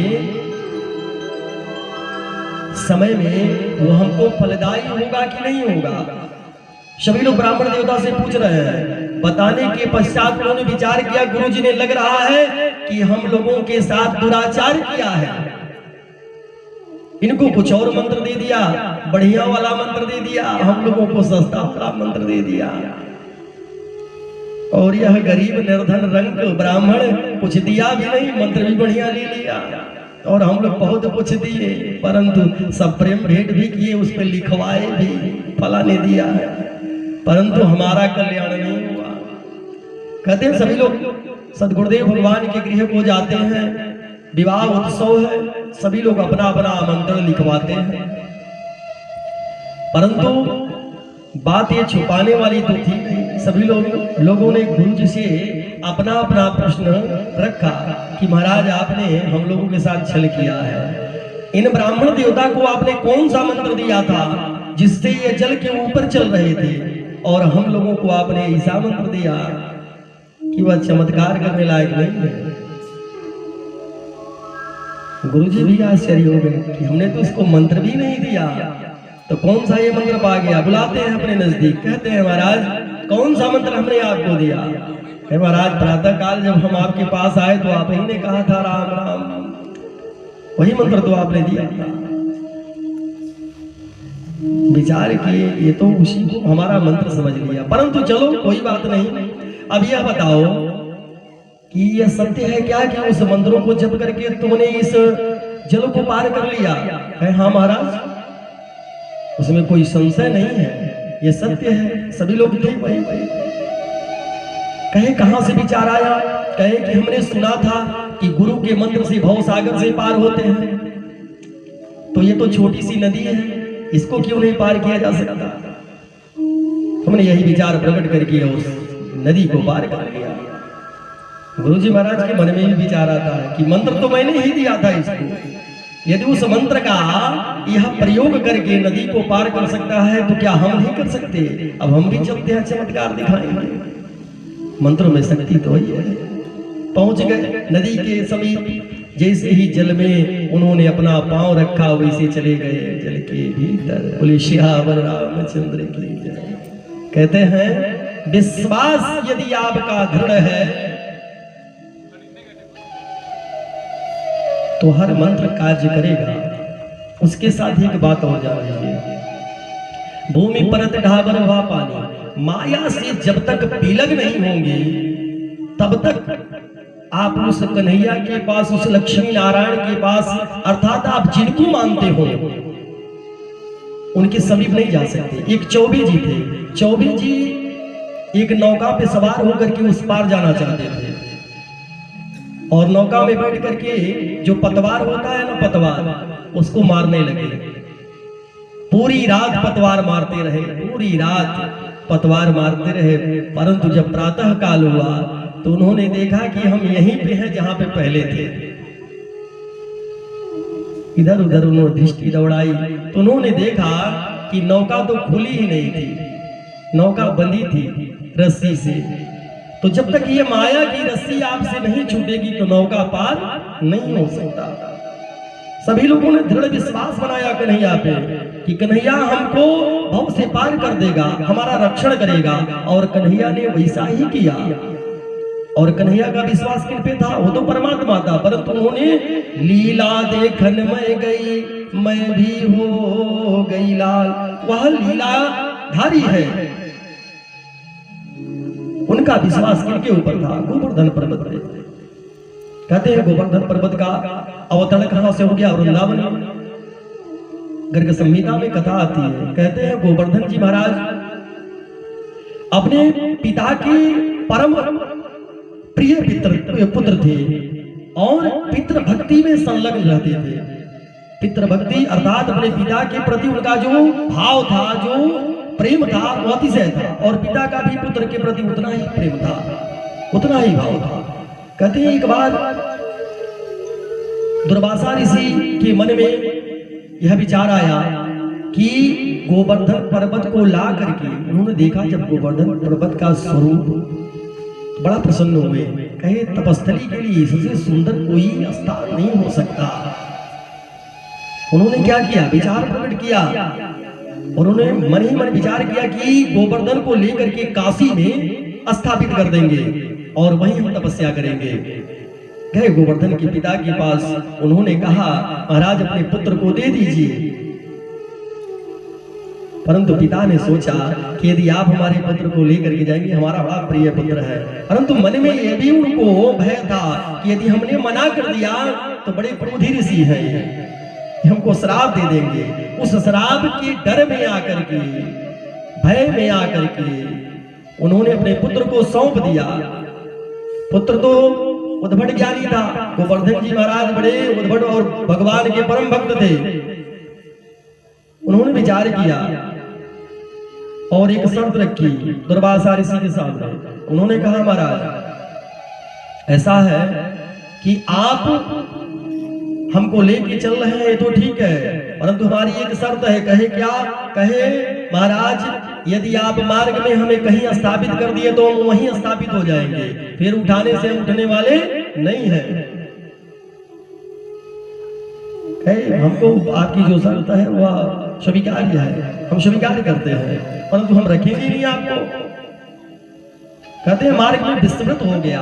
समय में वो हमको फलदायी होगा कि नहीं होगा। सभी लोग ब्राह्मण देवता से पूछ रहे हैं। बताने के पश्चात उन्होंने विचार किया, गुरुजी ने लग रहा है कि हम लोगों के साथ दुराचार किया है, इनको कुछ और मंत्र दे दिया, बढ़िया वाला मंत्र दे दिया, हम लोगों को सस्ता वाला मंत्र दे दिया। और यह गरीब निर्धन रंग ब्राह्मण कुछ दिया भी नहीं, मंत्र भी बढ़िया ले लिया, और हम लोग बहुत कुछ दिए, परंतु सब प्रेम भेंट भी किए, उस पर लिखवाए भी, फला ने दिया है, परंतु हमारा कल्याण नहीं हुआ। कहते हैं सभी लोग सदगुरुदेव भगवान के गृह को जाते हैं, विवाह उत्सव है, सभी लोग अपना अपना आमंत्रण लिखवाते हैं, परंतु बात ये छुपाने वाली तो थी नहीं। सभी लोगों ने गुरुजी से अपना अपना प्रश्न रखा कि महाराज आपने हम लोगों के साथ छल किया है, इन ब्राह्मण देवता को आपने कौन सा मंत्र दिया था जिससे ये जल के ऊपर चल रहे थे, और हम लोगों को आपने ऐसा मंत्र दिया कि वह चमत्कार करने लायक नहीं है। गुरुजी भी आश्चर्य हो गए कि हमने तो इसको मंत्र भी नहीं दिया, तो कौन सा ये मंत्र पा गया। बुलाते हैं अपने नजदीक, कहते हैं महाराज कौन सा मंत्र हमने आपको दिया। महाराज प्रातः काल जब हम आपके पास आए तो आप ही ने कहा था राम राम, वही मंत्र तो आपने दिया था। विचार किए, ये तो उसी को हमारा मंत्र समझ लिया, परंतु चलो कोई बात नहीं। अब यह बताओ कि यह सत्य है क्या कि उस मंत्रों को जप करके तुमने इस जल को पार कर लिया है? हाँ महाराज, उसमें कोई संशय नहीं है, ये सत्य है। सभी लोग थे वही। कहे कहां से विचार आया? कहे कि हमने सुना था कि गुरु के मंत्र से भव सागर से पार होते हैं, तो ये तो छोटी सी नदी है, इसको क्यों नहीं पार किया जा सकता? हमने यही विचार प्रकट करके उस नदी को पार कर लिया। गुरुजी महाराज के मन में भी विचार आता है कि मंत्र तो मैंने ही दिया था इसको, यदि उस मंत्र का यह प्रयोग करके नदी को पार कर सकता है तो क्या हम नहीं कर सकते? अब हम भी चलते हैं, चमत्कार दिखाएंगे। मंत्रों में शक्ति तो ही है। पहुंच गए नदी के समीप, जैसे ही जल में उन्होंने अपना पांव रखा वैसे चले गए जल के भीतर। बोले सियावर रामचंद्र की जय। कहते हैं विश्वास यदि आपका दृढ़ है तो हर मंत्र कार्य करेगा। उसके साथ एक बात हो जा रही है, भूमि परत ढाबर हुआ पानी, माया से जब तक विलग नहीं होंगे तब तक आप उस कन्हैया के पास, उस लक्ष्मी नारायण के पास, अर्थात आप जिनको मानते हो उनके समीप नहीं जा सकते। एक चौबे जी थे, चौबे जी एक नौका पे सवार होकर के उस पार जाना चाहते थे और नौका में बैठ करके जो पतवार होता है ना, पतवार, उसको मारने लगे। पूरी रात पतवार मारते रहे, पूरी रात पतवार मारते रहे, परंतु जब प्रातः काल हुआ तो उन्होंने देखा कि हम यहीं पे हैं जहां पे पहले थे। इधर उधर उन्होंने दृष्टि दौड़ाई तो उन्होंने देखा कि नौका तो खुली ही नहीं थी, नौका बंधी थी रस्सी से। तो जब तक ये माया की रस्सी आपसे नहीं छूटेगी तो नौका पार नहीं हो सकता। सभी लोगों ने दृढ़ विश्वास बनाया कन्हैया पे कि कन्हैया हमको भव से पार कर देगा, हमारा रक्षण करेगा, और कन्हैया ने वैसा ही किया। और कन्हैया का विश्वास किन पे था? वो तो परमात्मा था, परंतु उन्होंने लीला देखन मैं गई, मैं भी हो गई लाल। वह लीलाधारी है, उनका विश्वास किनके ऊपर था? गोवर्धन पर्वत पे। कहते हैं गोवर्धन पर्वत का अवतरण कहां से हो गया? वृंदावन में। गर्ग संहिता में कथा आती है, कहते हैं गोवर्धन जी महाराज अपने पिता के परम प्रिय पुत्र थे और पितृ भक्ति में संलग्न रहते थे। पितृ भक्ति अर्थात अपने पिता के प्रति उनका जो भाव था, जो प्रेम था, वो अतिशय था, और पिता का भी पुत्र के प्रति उतना ही प्रेम था, उतना ही भाव था। कहते हैं एक बार दुर्वासा ऋषि के मन में यह विचार आया कि गोवर्धन पर्वत को ला करके उन्होंने देखा, जब गोवर्धन पर्वत का स्वरूप, बड़ा प्रसन्न हुए। कहे तपस्थली के लिए इससे सुंदर कोई स्थान नहीं हो सकता। उन्होंने क्या किया? विचार प्रकट किया और उन्होंने मन ही मन विचार किया कि गोवर्धन को लेकर के काशी में स्थापित कर देंगे और वहीं हम तपस्या करेंगे। गए गोवर्धन के पिता के पास, उन्होंने कहा महाराज अपने पुत्र को दे दीजिए। परंतु पिता ने सोचा कि यदि आप हमारे पुत्र को लेकर के जाएंगे, हमारा बड़ा प्रिय पुत्र है, परंतु मन में यह भी उनको भय था कि यदि हमने मना कर दिया तो बड़े क्रोधी ऋषि हैं, हमको श्राप दे देंगे। उस श्राप के डर में आकर के, भय में आकर के उन्होंने अपने पुत्र को सौंप दिया। पुत्र तो उद्भट ज्ञानी था, गोवर्धन जी महाराज बड़े उद्भट और भगवान के परम भक्त थे। उन्होंने विचार किया और एक शर्त रखी दुर्वासा ऋषि के सामने। उन्होंने कहा महाराज ऐसा है कि आप हमको लेके चल रहे हैं तो ठीक है, परंतु हमारी एक शर्त है। कहे क्या? कहे महाराज यदि आप मार्ग में हमें कहीं स्थापित कर दिए तो हम वहीं स्थापित हो जाएंगे, फिर उठाने से हम उठने वाले नहीं हैं। हमको आपकी जो शर्त है वह स्वीकार्य है, हम स्वीकार करते हैं, परंतु हम रखेंगे नहीं आपको। कहते हैं मार्ग में विस्तृत हो गया,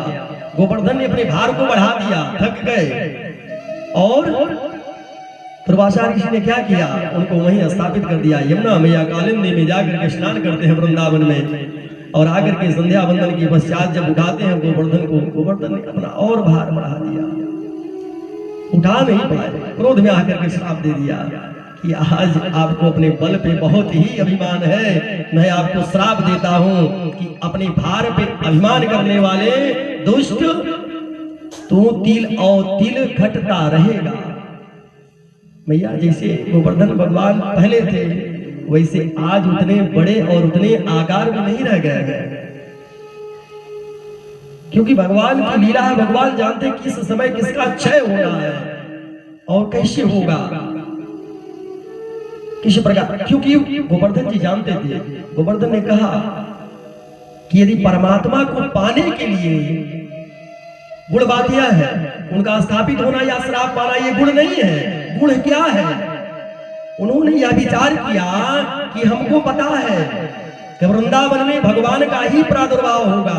गोवर्धन ने अपने भार को बढ़ा दिया, थक गए, और दुर्वासा ऋषि ने क्या किया? उनको वहीं स्थापित कर दिया। यमुना मैया कालिंदी में जाकर के स्नान करते हैं वृंदावन में, और आकर के संध्या वंदन के पश्चात जब उठाते हैं गोवर्धन को, गोवर्धन ने अपना और भार बढ़ा दिया, उठा नहीं पाए। क्रोध में आकर के श्राप दे दिया कि आज आपको अपने बल पे बहुत ही अभिमान है, मैं आपको श्राप देता हूं कि अपने भार पे अभिमान करने वाले दुष्ट, तू तिल और तिल घटता रहेगा। मैया जैसे गोवर्धन भगवान पहले थे वैसे आज उतने बड़े और उतने आकार में नहीं रह गए हैं, क्योंकि भगवान की लीला है। भगवान जानते हैं किस समय किसका क्षय होना है और कैसे होगा, किस प्रकार, क्योंकि गोवर्धन जी जानते थे। गोवर्धन ने कहा कि यदि परमात्मा को पाने के लिए गुण बात यह है, उनका स्थापित होना या श्राप पाना ये गुण नहीं है। गुण क्या है? उन्होंने यह विचार किया कि हमको पता है कि वृंदावन में भगवान का ही प्रादुर्भाव होगा,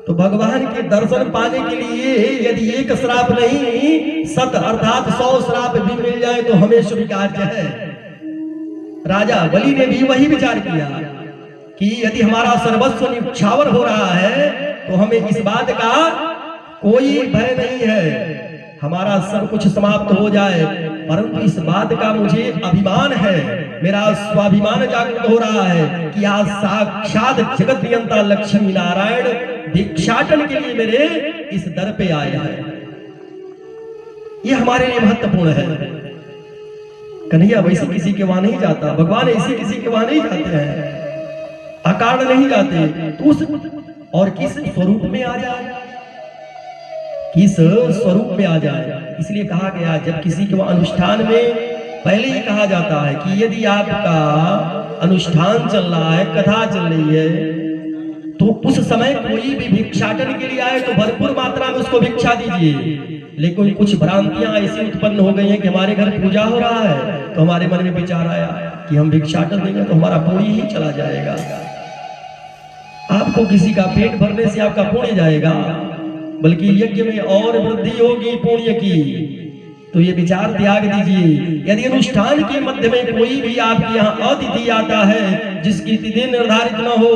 तो भगवान के दर्शन पाने के लिए यदि एक श्राप नहीं 7 अर्थात 100 श्राप भी मिल जाए तो हमें स्वीकार्य है। राजा बलि ने भी वही विचार किया कि यदि हमारा सर्वस्व निछावर हो रहा है तो हमें इस बात का कोई भय नहीं है, हमारा सब कुछ समाप्त हो जाए, परंतु इस बात का मुझे अभिमान है, मेरा स्वाभिमान जागृत हो रहा है कि आज साक्षात जगत नियंता लक्ष्मी नारायण भिक्षाटन के लिए मेरे इस दर पे आए हैं। ये हमारे लिए महत्वपूर्ण है। कन्हैया वैसे किसी के वहां नहीं जाता, भगवान ऐसे किसी के वहां नहीं जाते हैं, अकारण नहीं जाते, तो उस और किस स्वरूप में आ जाए, किस स्वरूप में आ जाए। इसलिए कहा गया जब किसी के वहां अनुष्ठान में पहले ही कहा जाता है कि यदि आपका अनुष्ठान चल रहा है, कथा चल रही है, तो उस समय कोई भी भिक्षाटन के लिए आए तो भरपूर मात्रा में उसको भिक्षा दीजिए। लेकिन कुछ भ्रांतियां ऐसी उत्पन्न हो गई हैं कि हमारे घर पूजा हो रहा है तो हमारे मन में विचार आया कि हम भिक्षाटन देंगे तो हमारा पुण्य ही चला जाएगा। आपको किसी का पेट भरने से आपका पुण्य जाएगा, बल्कि यज्ञ में और वृद्धि होगी पुण्य की। तो ये विचार त्याग दीजिए। यदि अनुष्ठान के मध्य में कोई भी आपके यहाँ अतिथि आता है जिसकी तिथि निर्धारित न हो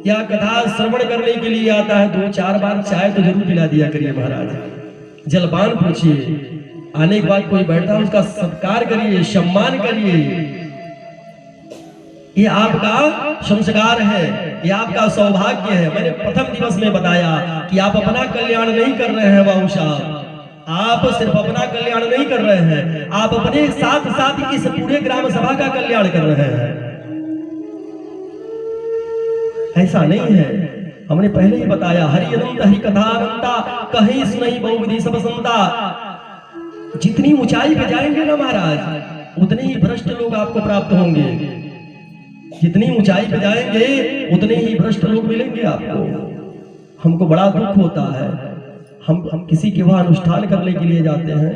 या कथा श्रवण करने के लिए आता है, 2-4 बार चाय तो जरूर पिला दिया करिए महाराज, जलपान पूछिए, आने के बाद कोई बैठा उसका सत्कार करिए, सम्मान करिए। ये आपका संस्कार है, ये आपका सौभाग्य है। मैंने प्रथम दिवस में बताया कि आप अपना कल्याण नहीं कर रहे हैं बाबू साहब, आप सिर्फ अपना कल्याण नहीं कर रहे हैं, आप अपने साथ साथ इस पूरे ग्राम सभा का कल्याण कर रहे हैं। ऐसा नहीं है, हमने पहले ही बताया, हरि अनंत हरि कथा अनंता, कहीं सुनई बहुविधि सब संता। जितनी ऊंचाई पे जाएंगे ना महाराज, उतने ही भ्रष्ट लोग आपको प्राप्त होंगे। जितनी ऊंचाई पे जाएंगे उतने ही भ्रष्ट लोग मिलेंगे आपको। हमको बड़ा दुख होता है, हम किसी के वहां अनुष्ठान करने के लिए जाते हैं,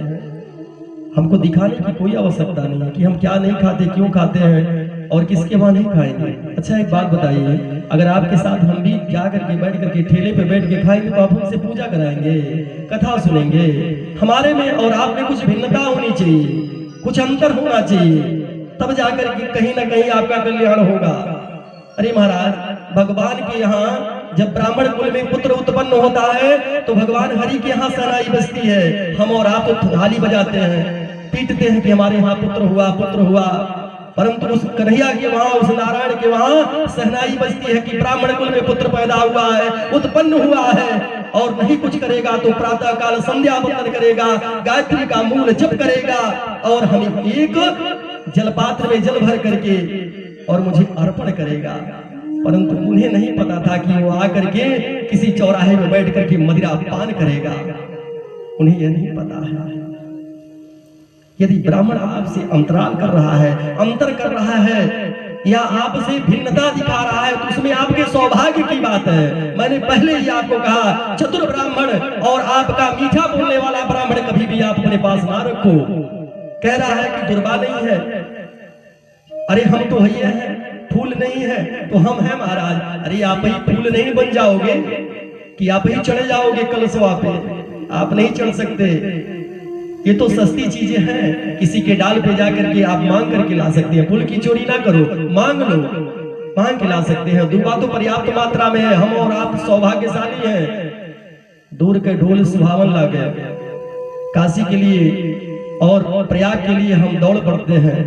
हमको दिखाने की कोई आवश्यकता नहीं है कि हम क्या नहीं खाते, क्यों खाते हैं और किसके वहां नहीं खाएंगे। अच्छा एक बात बताइए, अगर आपके साथ हम भी जाकर के बैठ करके ठेले पे बैठ के खाएंगे तो आप हमसे पूजा कराएंगे, कथा सुनेंगे। हमारे में और आप में कुछ भिन्नता होनी चाहिए, कुछ अंतर होना चाहिए, तब जाकर के कहीं ना कहीं आपका कल्याण होगा। अरे महाराज, भगवान के यहाँ जब ब्राह्मण कुल में पुत्र उत्पन्न होता है तो भगवान हरि के यहाँ सहनाई बजती है। हम और आप तो थाली बजाते हैं, पीटते हैं कि हमारे यहाँ पुत्र हुआ, पुत्र हुआ, परंतु उस कन्हैया के वहां, उस नारायण के वहां सहनाई बजती है कि ब्राह्मण कुल में पुत्र पैदा हुआ है, उत्पन्न हुआ है, और नहीं कुछ करेगा तो प्रातः काल संध्या वंदन करेगा, गायत्री का मूल जप करेगा और हमें एक जलपात्र में जल भर करके और मुझे अर्पण करेगा। परंतु उन्हें नहीं पता था कि वो आकर के किसी चौराहे में बैठ करके मदिरा पान करेगा, उन्हें यह नहीं पता है। यदि ब्राह्मण आपसे अंतराल कर रहा है, अंतर कर रहा है या आपसे भिन्नता दिखा रहा है तो उसमें आपके सौभाग्य की बात है। मैंने पहले ही आपको कहा, चतुर ब्राह्मण और आपका मीठा बोलने वाला ब्राह्मण कभी भी आप अपने पास ना रखो। कह रहा है कि दुर्बा नहीं है, अरे हम तो ही हैं, फूल नहीं है तो हम हैं महाराज। अरे आप ही फूल नहीं बन जाओगे कि आप ही चढ़ जाओगे कलशवा पे, आप नहीं चढ़ सकते। ये तो सस्ती चीजें हैं, किसी के डाल पे जाकर के आप मांग करके ला सकते हैं। फूल की चोरी ना करो, मांग लो, मांग के ला सकते हैं। दुर्बा तो पर्याप्त मात्रा में है, हम और आप सौभाग्यशाली हैं। दूर के ढोल सुहावन लागे, काशी के लिए और प्रयाग के लिए हम दौड़ पड़ते हैं,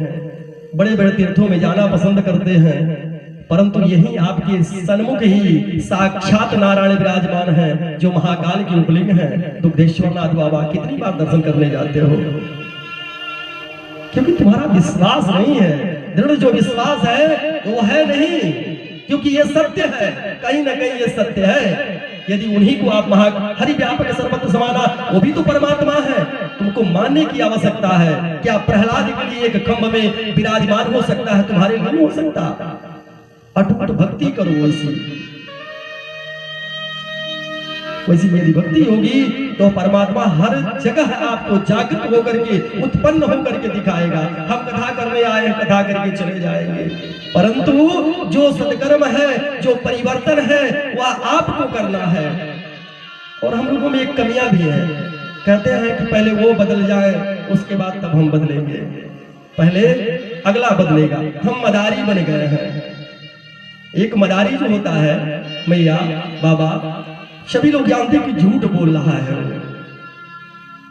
बड़े बड़े तीर्थों में जाना पसंद करते हैं, परंतु यही आपके सन्मुख ही साक्षात नारायण विराजमान है जो महाकाल की उपलिंग है। दुग्धेश्वर नाथ बाबा कितनी बार दर्शन करने जाते हो, क्योंकि तुम्हारा विश्वास नहीं है। दृढ़ जो विश्वास है वो है नहीं, क्योंकि ये सत्य है, कहीं ना कहीं ये सत्य है। यदि उन्हीं को आप हरि व्यापक सर्वत्र समाना, वो भी तो परमात्मा है, तुमको मानने की आवश्यकता है। क्या प्रहलाद के लिए एक खंभ में विराजमान हो सकता है, तुम्हारे लिए नहीं हो सकता? अटूट भक्ति करो, वैसी यदि भक्ति होगी तो परमात्मा हर जगह आपको जागृत होकर के, उत्पन्न होकर के दिखाएगा। हम कथा करने आए हैं, कथा करके चले जाएंगे, परंतु जो सत्कर्म है, जो परिवर्तन है, वह आपको करना है। और हम लोगों में एक कमियां भी है, कहते हैं कि पहले वो बदल जाए उसके बाद तब हम बदलेंगे, पहले अगला बदलेगा। हम मदारी बन गए हैं, एक मदारी जो होता है मैया बाबा, सभी लोग जानते हैं कि झूठ बोल रहा है वो।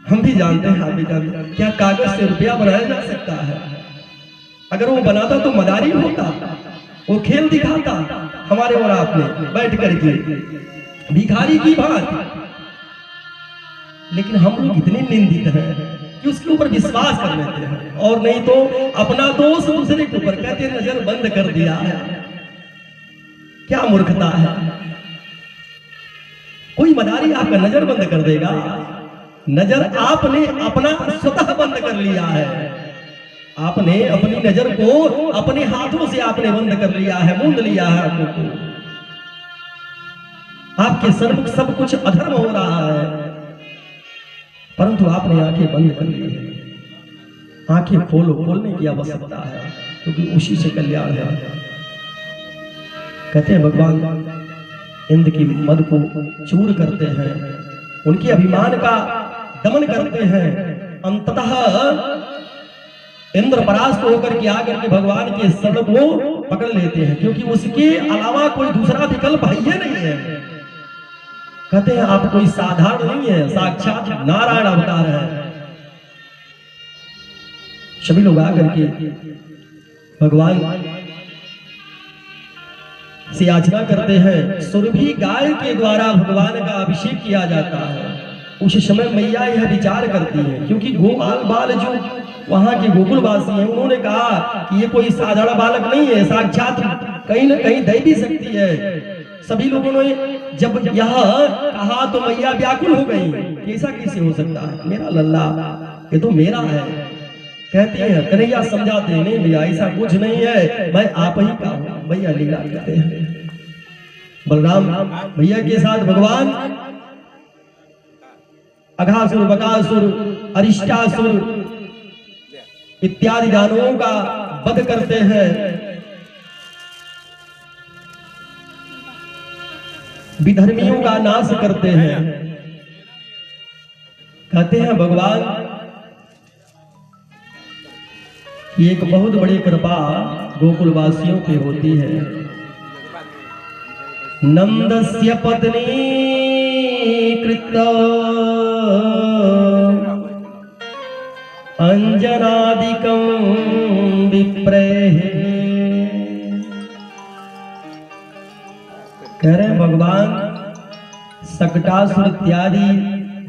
हम भी जानते हैं, आप भी जानते हैं। क्या कागज से रुपया बनाया जा सकता है? अगर वो बनाता तो मदारी होता, वो खेल दिखाता हमारे और आपने बैठ करके भिखारी की बात। लेकिन हम लोग इतने निंदित हैं कि उसके ऊपर विश्वास कर लेते हैं, और नहीं तो अपना दोष दूसरे के ऊपर कहते नजर बंद कर दिया है। क्या मूर्खता है। कोई मदारी आपका नजर बंद कर देगा? नजर आपने अपना स्वतः बंद कर लिया है। आपने अपनी नजर को अपने हाथों से आपने बंद कर लिया है, मूंद लिया है आंखों को। आपके सन्मुख सब कुछ अधर्म हो रहा है, परंतु आपने आंखें बंद कर ली है। आंखें खोलने की आवश्यकता है, क्योंकि उसी से कल्याण है। कहते हैं भगवान इंद्र की मद को चूर करते हैं, उनके अभिमान का दमन करते हैं। अंततः इंद्र परास्त होकर के आकर के भगवान के शरण को पकड़ लेते हैं, क्योंकि उसके अलावा कोई दूसरा विकल्प है ही नहीं है। कहते हैं आप कोई साधारण नहीं है, साक्षात नारायण अवतार है। सभी लोग आकर के भगवान से याचना करते हैं। सुरभि गाय के द्वारा भगवान का अभिषेक किया जाता है। उस समय मैया यह विचार करती है, क्योंकि गोपाल बाल जो वहां के गोकुलवासी हैं, उन्होंने कहा कि ये कोई साधारण बालक नहीं है, साक्षात कहीं न कहीं दैवी शक्ति है। सभी लोगों ने जब यह कहा तो मैया व्याकुल हो गई, कैसा कैसे हो सकता है, मेरा लल्ला ये तो मेरा है। कहती है कन्हैया समझाते हैं, नहीं भैया ऐसा कुछ नहीं है, मैं आप ही का हूं। भैया लीला करते हैं। बलराम भैया के साथ भगवान अघासुर, बकासुर, अरिष्टासुर इत्यादि दानवों का वध करते हैं। विधर्मियों का नाश करते हैं। कहते हैं भगवान कि एक बहुत बड़ी कृपा गोकुलवासियों पे होती है। नंदस्य पत्नी कृत अंजनादिकं विप्रेः। कह रहे भगवान सकटासुर इत्यादि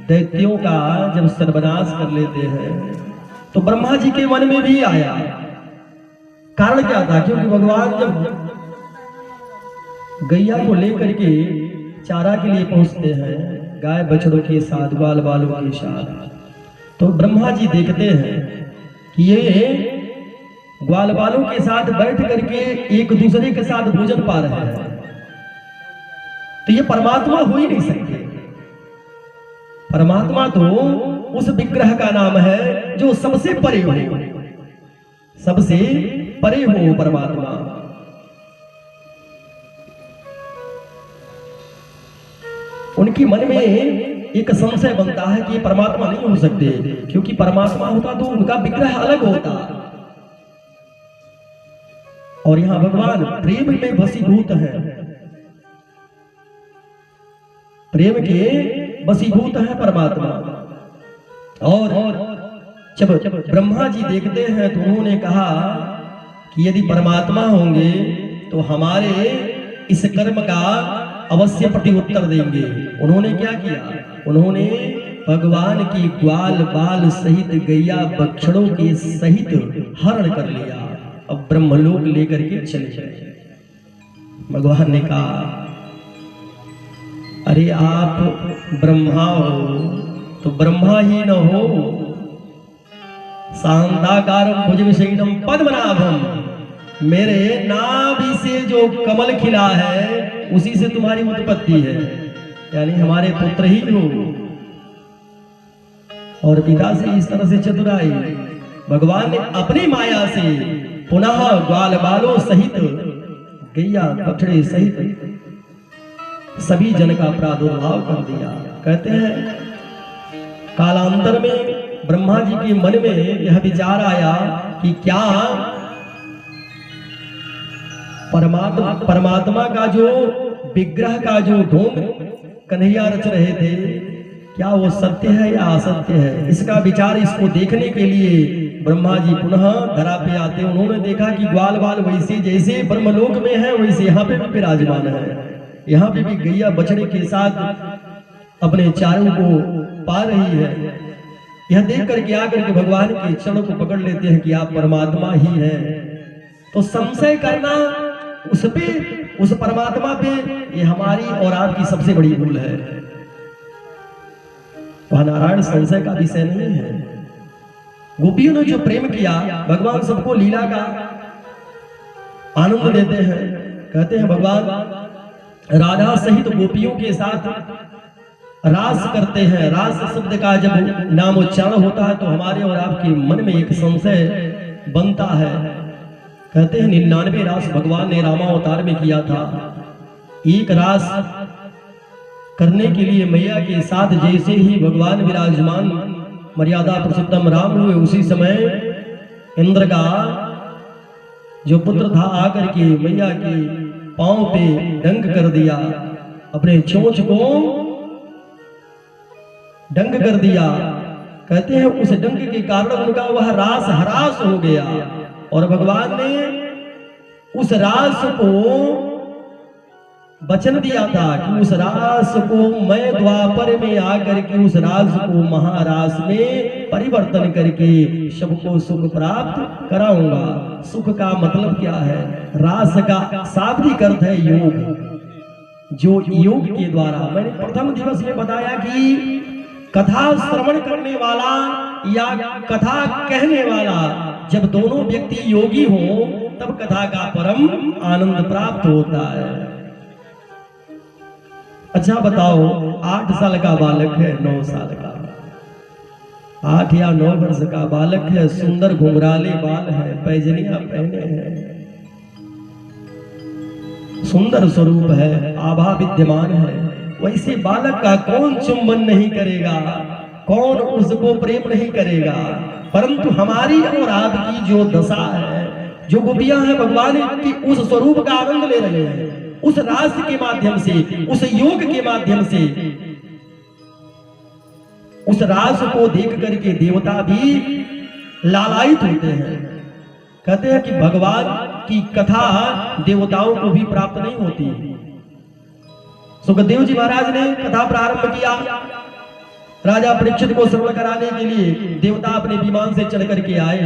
दैत्यों का जब सर्वनाश कर लेते हैं तो ब्रह्मा जी के मन में भी आया। कारण क्या था? क्योंकि भगवान जब गैया को लेकर के चारा के लिए पहुंचते हैं, गाय बछड़ों के साथ, बाल बालों के साथ, तो ब्रह्मा जी देखते हैं कि ये ग्वाल बालों के साथ बैठ करके एक दूसरे के साथ भोजन पा रहे हैं, तो ये परमात्मा हो ही नहीं सकते। परमात्मा तो उस विग्रह का नाम है जो सबसे परे हो, सबसे परे हो परमात्मा। उनकी मन में एक संशय बनता है कि ये परमात्मा नहीं हो सकते, क्योंकि परमात्मा होता तो उनका विग्रह अलग होता। और यहां भगवान प्रेम में वशीभूत है, प्रेम के वशीभूत है परमात्मा। और जब ब्रह्मा जी देखते हैं तो उन्होंने कहा कि यदि परमात्मा होंगे तो हमारे इस कर्म का अवश्य प्रत्युत्तर देंगे। उन्होंने क्या किया? उन्होंने भगवान की ग्वाल बाल सहित गैया बछड़ों के सहित हरण कर लिया। अब ब्रह्मलोक लेकर के चले गए। भगवान ने कहा अरे आप ब्रह्मा हो तो ब्रह्मा ही न हो, शांताकारं भुजगशयनं पद्मनाभं, मेरे नाभि से जो कमल खिला है उसी से तुम्हारी उत्पत्ति है, यानी हमारे पुत्र ही हो। और पिता से इस तरह से चतुराई भगवान ने अपनी माया से पुनः ग्वाल बालों सहित गैया बछड़े सहित सभी जन का प्रादुर्भाव कर दिया। कहते हैं कालांतर में ब्रह्मा जी के मन में यह विचार आया कि क्या परमात्मा का जो विग्रह का जो ढोंग कन्हैया रच रहे थे, क्या वो सत्य है या असत्य है? इसका विचार, इसको देखने के लिए ब्रह्मा जी पुनः धरा पे आते। उन्होंने देखा कि ग्वाल बाल वैसे जैसे ब्रह्मलोक में है वैसे यहाँ पे भी विराजमान है। यहाँ पे भी गैया बछड़े के साथ अपने चारों को पा रही है। यह देख करके आकर के भगवान के चरणों को पकड़ लेते हैं कि आप परमात्मा ही हैं। तो संशय करना उस पे, उस परमात्मा पे, ये हमारी और आपकी सबसे बड़ी भूल है। वह नारायण संशय का विषय नहीं है। गोपियों ने जो प्रेम किया, भगवान सबको लीला का आनंद देते हैं। कहते हैं भगवान राधा सहित गोपियों के साथ रास करते हैं। रास शब्द का जब नाम उच्चारण होता है तो हमारे और आपके मन में एक संशय बनता है। कहते हैं 99 रास भगवान ने रामावतार में किया था। एक रास करने के लिए मैया के साथ जैसे ही भगवान विराजमान मर्यादा पुरुषोत्तम राम हुए, उसी समय इंद्र का जो पुत्र था आकर के मैया के पांव पे डंक कर दिया, अपने चोंच को डंक कर दिया। कहते हैं उस डंक के कारण उनका वह रास हरास हो गया और भगवान ने उस रास को वचन दिया था कि उस रास को मैं द्वापर में आकर के उस रास को महारास में परिवर्तन करके सबको सुख प्राप्त कराऊंगा। सुख का मतलब क्या है? रास का शाब्दिक अर्थ है योग। जो योग के द्वारा, मैंने प्रथम दिवस में बताया कि कथा श्रवण करने वाला या कथा कहने वाला जब दोनों व्यक्ति योगी हो तब कथा का परम आनंद प्राप्त होता है। अच्छा बताओ, 8 साल का बालक है, 9 साल का, 8 या 9 वर्ष का बालक है, सुंदर घुंघराले बाल है, पैजनियां पहने हैं, सुंदर स्वरूप है, आभा विद्यमान है। वैसे बालक का कौन चुंबन नहीं करेगा, कौन उसको प्रेम नहीं करेगा? परंतु हमारी और आपकी जो दशा है, जो गोपियां हैं भगवान की उस स्वरूप का आनंद ले रहे हैं। उस रास के माध्यम से, उस योग के माध्यम से, उस रास को देख करके देवता भी लालायित होते हैं। कहते हैं कि भगवान की कथा देवताओं को भी प्राप्त नहीं होती। सुखदेव जी महाराज ने कथा प्रारंभ किया। राजा परीक्षित को श्रवण कराने के लिए देवता अपने विमान से चढ़ करके आए।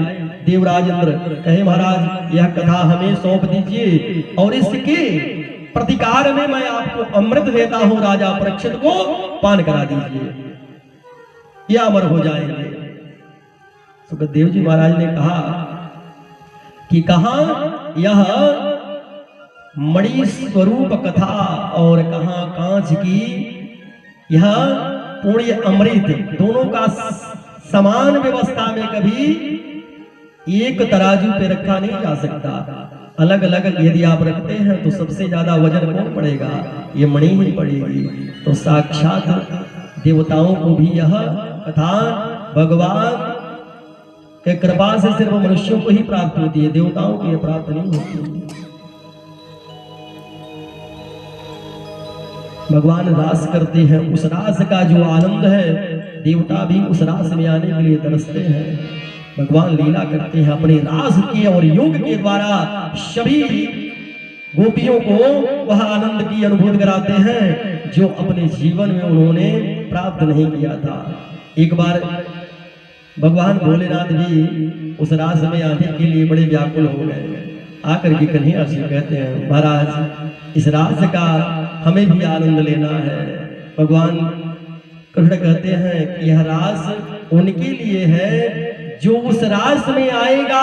देवराज इंद्र कहे महाराज यह कथा हमें सौंप दीजिए और इसके प्रतिकार में मैं आपको अमृत देता हूं, राजा परीक्षित को पान करा दीजिए, यह अमर हो जाएंगे। सुखदेव जी महाराज ने कहा कि कहां यह मणि स्वरूप कथा और कहां कांच की यह पुण्य अमृत, दोनों का समान व्यवस्था में कभी एक तराजू पे रखा नहीं जा सकता। अलग अलग यदि आप रखते हैं तो सबसे ज्यादा वजन कौन पड़ेगा? ये मणि ही पड़ेगी। तो साक्षात देवताओं को भी यह कथा भगवान के कृपा से सिर्फ मनुष्यों को ही प्राप्त होती है, देवताओं को यह प्राप्त नहीं होती। भगवान रास करते हैं, उस रास का जो आनंद है देवता भी उस रास में आने के लिए तरसते हैं। भगवान लीला करते हैं अपने रास के और योग के द्वारा सभी गोपियों को वह आनंद की अनुभूति कराते हैं जो अपने जीवन में उन्होंने प्राप्त नहीं किया था। एक बार भगवान भोलेनाथ भी उस रास में आने के लिए बड़े व्याकुल हो गए। आकर के कन्हैया से कहते हैं महाराज इस रास का हमें भी आनंद लेना है। भगवान कृष्ण कहते हैं कि यह रास उनके लिए है जो उस रास में आएगा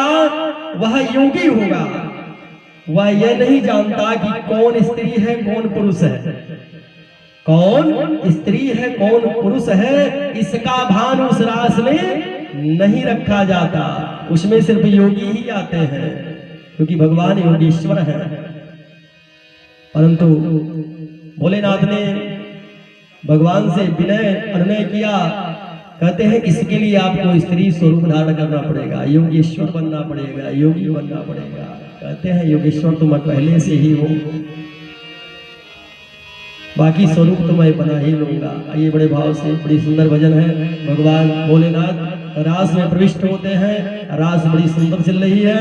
वह योगी होगा। वह यह नहीं जानता कि कौन स्त्री है कौन पुरुष है, कौन स्त्री है कौन पुरुष है, इसका भान उस रास में नहीं रखा जाता। उसमें सिर्फ योगी ही आते हैं क्योंकि भगवान योगीश्वर है। परंतु भोलेनाथ ने भगवान से विनय अनुनय किया। कहते हैं इसके लिए आपको स्त्री स्वरूप धारण करना पड़ेगा, योगेश्वर बनना पड़ेगा, योगी बनना पड़ेगा। कहते हैं योगेश्वर तो मैं पहले से ही हूँ, बाकी स्वरूप तो मैं बना ही लूंगा। आइए बड़े भाव से, बड़ी सुंदर भजन है। भगवान भोलेनाथ रास में प्रविष्ट होते हैं, रास बड़ी सुंदर चल रही है।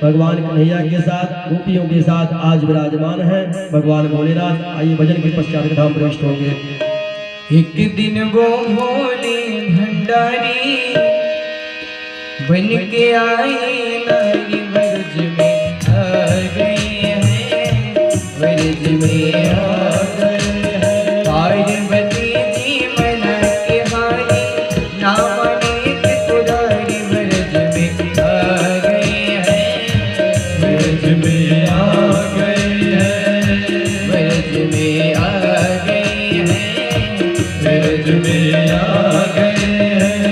भगवान कन्हैया के साथ गोपियों के साथ आज विराजमान है भगवान भोलेनाथ। आइए भजन के पश्चात धाम प्रविष्ट होंगे। एक दिन वो भोले भंडारी बन के आए नारी व्रज में आ गए हैं, व्रज में आ गए हैं। पार्वती जी मना के हारी ना माने त्रिपुरारी व्रज में आ गए हैं, व्रज में आ गए हैं, व्रज में आ गए हैं, व्रज में आ गए हैं।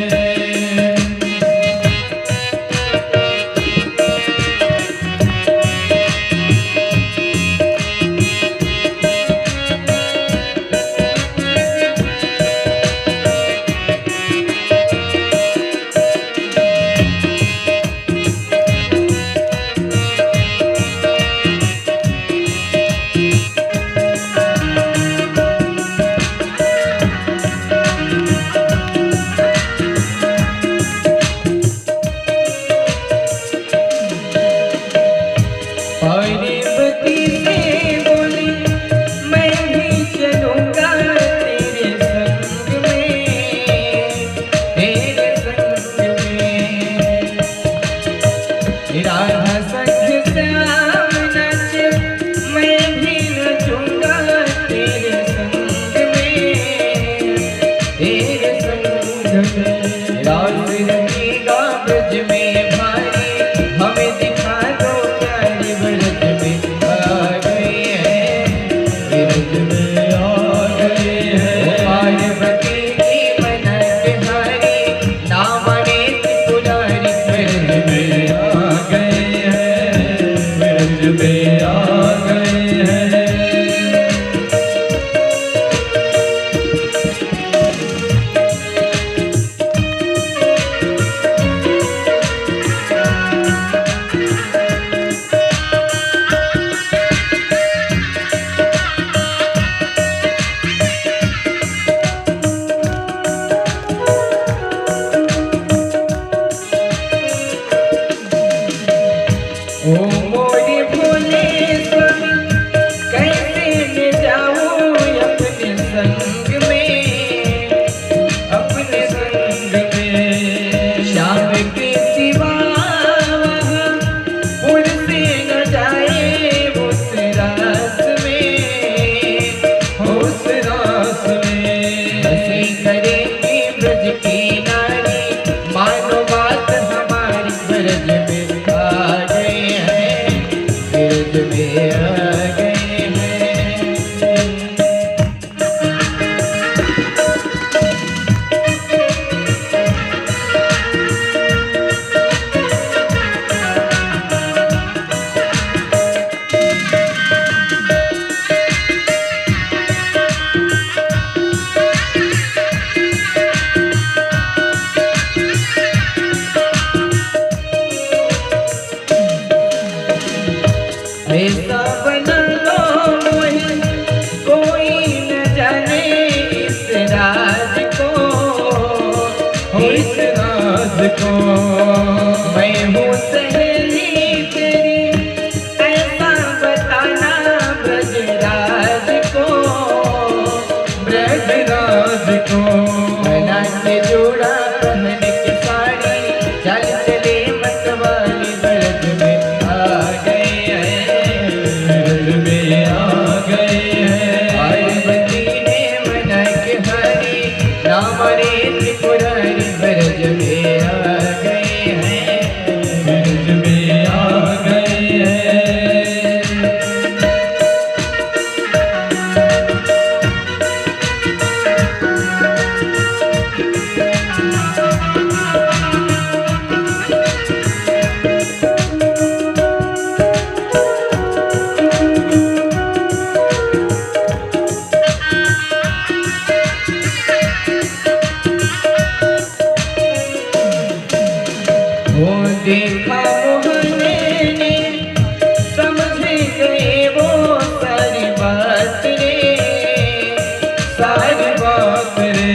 सारी बात रे।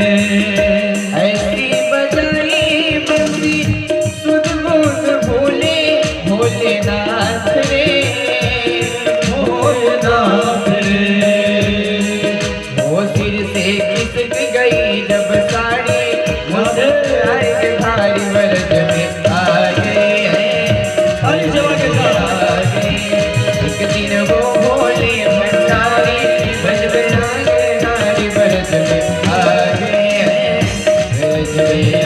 ऐसी बजाई बंसी सुध बुध भोले भोलेनाथ रे, भोलेनाथ रे। वो सिर से खिसक गई जब साड़ी, मुझे आए के भारी वर्ज में आ गए हैं। अरे जवा के साथ एक दिन वो भोले भंडारी बज बना के नारी वर्ज में आ गए हैं, वर्ज में आ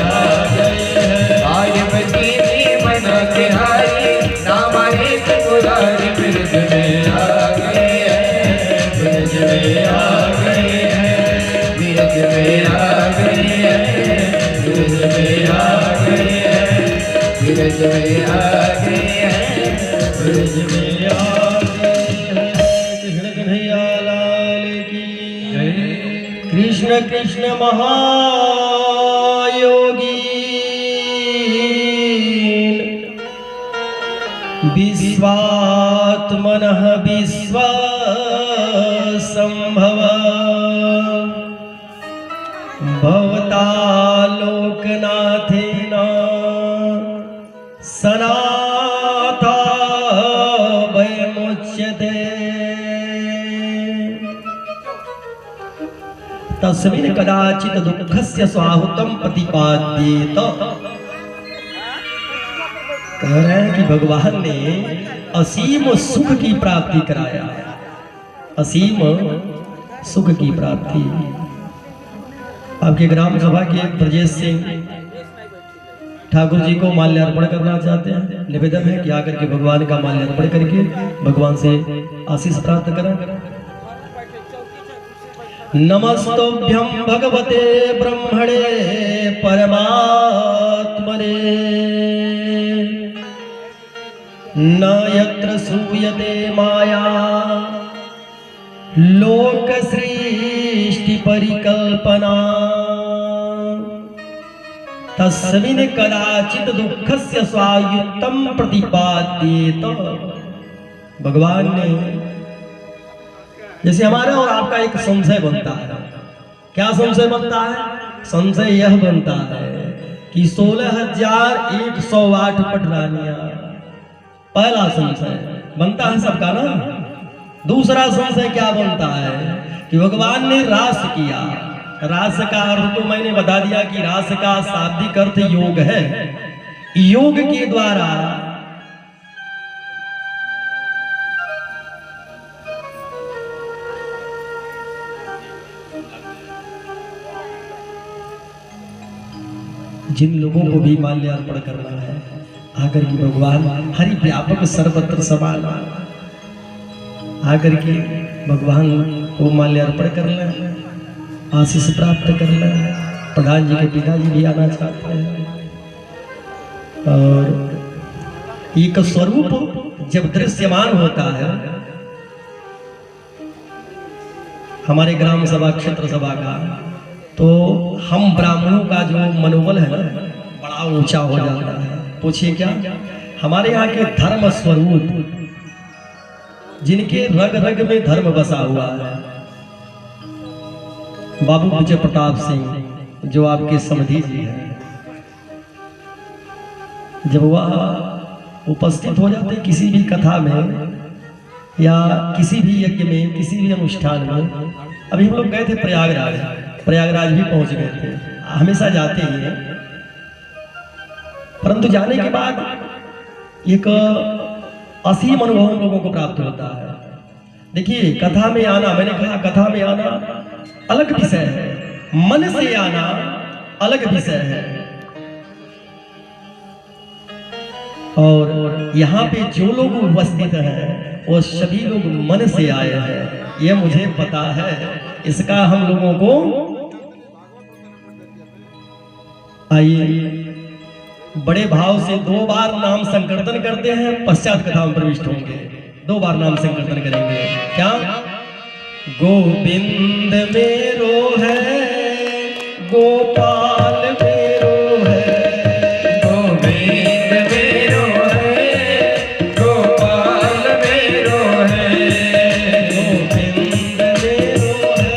गए हैं। पार्वती ने मना के हारी नामारे त्रिपुरारी ब्रज में आ गए हैं, ब्रज में आ गए हैं, ब्रज में आ गए हैं, ब्रज में आ गए हैं, ब्रज में आ गए हैं, ब्रज में आ गए हैं। कृष्ण कन्हैया लाल की। कृष्ण कृष्ण महायोगी विश्वात्मनः विश्व संभव भवता लोकनाथेन सनाथा वयमुच्यते। तस्मिन् कदाचित् दुःखस्य स्वाहुतं प्रतिपाद्येत। कह रहे हैं कि भगवान ने असीम सुख की प्राप्ति कराया, असीम सुख की प्राप्ति। आपके ग्राम सभा के ब्रजेश सिंह ठाकुर जी को माल्यार्पण करना चाहते हैं। निवेदन है कि आकर के भगवान का माल्यार्पण करके भगवान से आशीष प्राप्त करें। नमस्तुभ्यं भगवते ब्रह्मणे परमात्मने, न यत्र श्रूयते माया लोक सृष्टि परिकल्पना। तस्मिन् कदाचित् दुःखस्य स्वायुक्तं प्रतिपाद्येत। भगवान ने, जैसे हमारा और आपका एक संशय बनता है। क्या संशय बनता है? संशय यह बनता है कि 16,108 पटरानियां, पहला संशय बनता है सबका ना। दूसरा संशय क्या बनता है कि भगवान ने रास किया। रास का अर्थ तो मैंने बता दिया कि रास का शाब्दिक अर्थ योग है। योग के द्वारा जिन लोगों को भी माल्यार्पण करना है, आकर के भगवान हरि व्यापक सर्वत्र समान आकर के भगवान को माल्यार्पण कर लें, आशीष प्राप्त कर लें। प्रधान जी के पिताजी भी आना चाहते हैं। और एक स्वरूप जब दृश्यमान होता है हमारे ग्राम सभा क्षेत्र सभा का, तो हम ब्राह्मणों का जो मनोबल है ना बड़ा ऊंचा हो जाता है। पूछिए क्या? हमारे यहाँ के धर्म स्वरूप, जिनके रग रग में धर्म बसा हुआ है, बाबू विजय प्रताप सिंह जो आपके समधी जी हैं, जब वह उपस्थित हो जाते किसी भी कथा में या किसी भी यज्ञ में, किसी भी अनुष्ठान में। अभी हम लोग गए थे प्रयागराज भी पहुंच गए थे। हमेशा जाते ही हैं, परंतु जाने के बाद एक असीम अनुभव हम लोगों को प्राप्त होता है। देखिए, कथा में आना, मैंने कहा कथा में आना अलग विषय है, मन से आना अलग विषय है। और यहाँ पे जो लोग उपस्थित हैं वो सभी लोग मन से आए हैं, ये मुझे पता है। इसका हम लोगों को, आइए बड़े भाव से 2 बार नाम संकीर्तन करते हैं, पश्चात कथा में प्रविष्ट होंगे। 2 बार नाम संकीर्तन करेंगे। क्या? गोविंद मेरो है, गोपाल मेरो है, गोविंद मेरो है, गोपाल मेरो है, गोविंद मेरो है,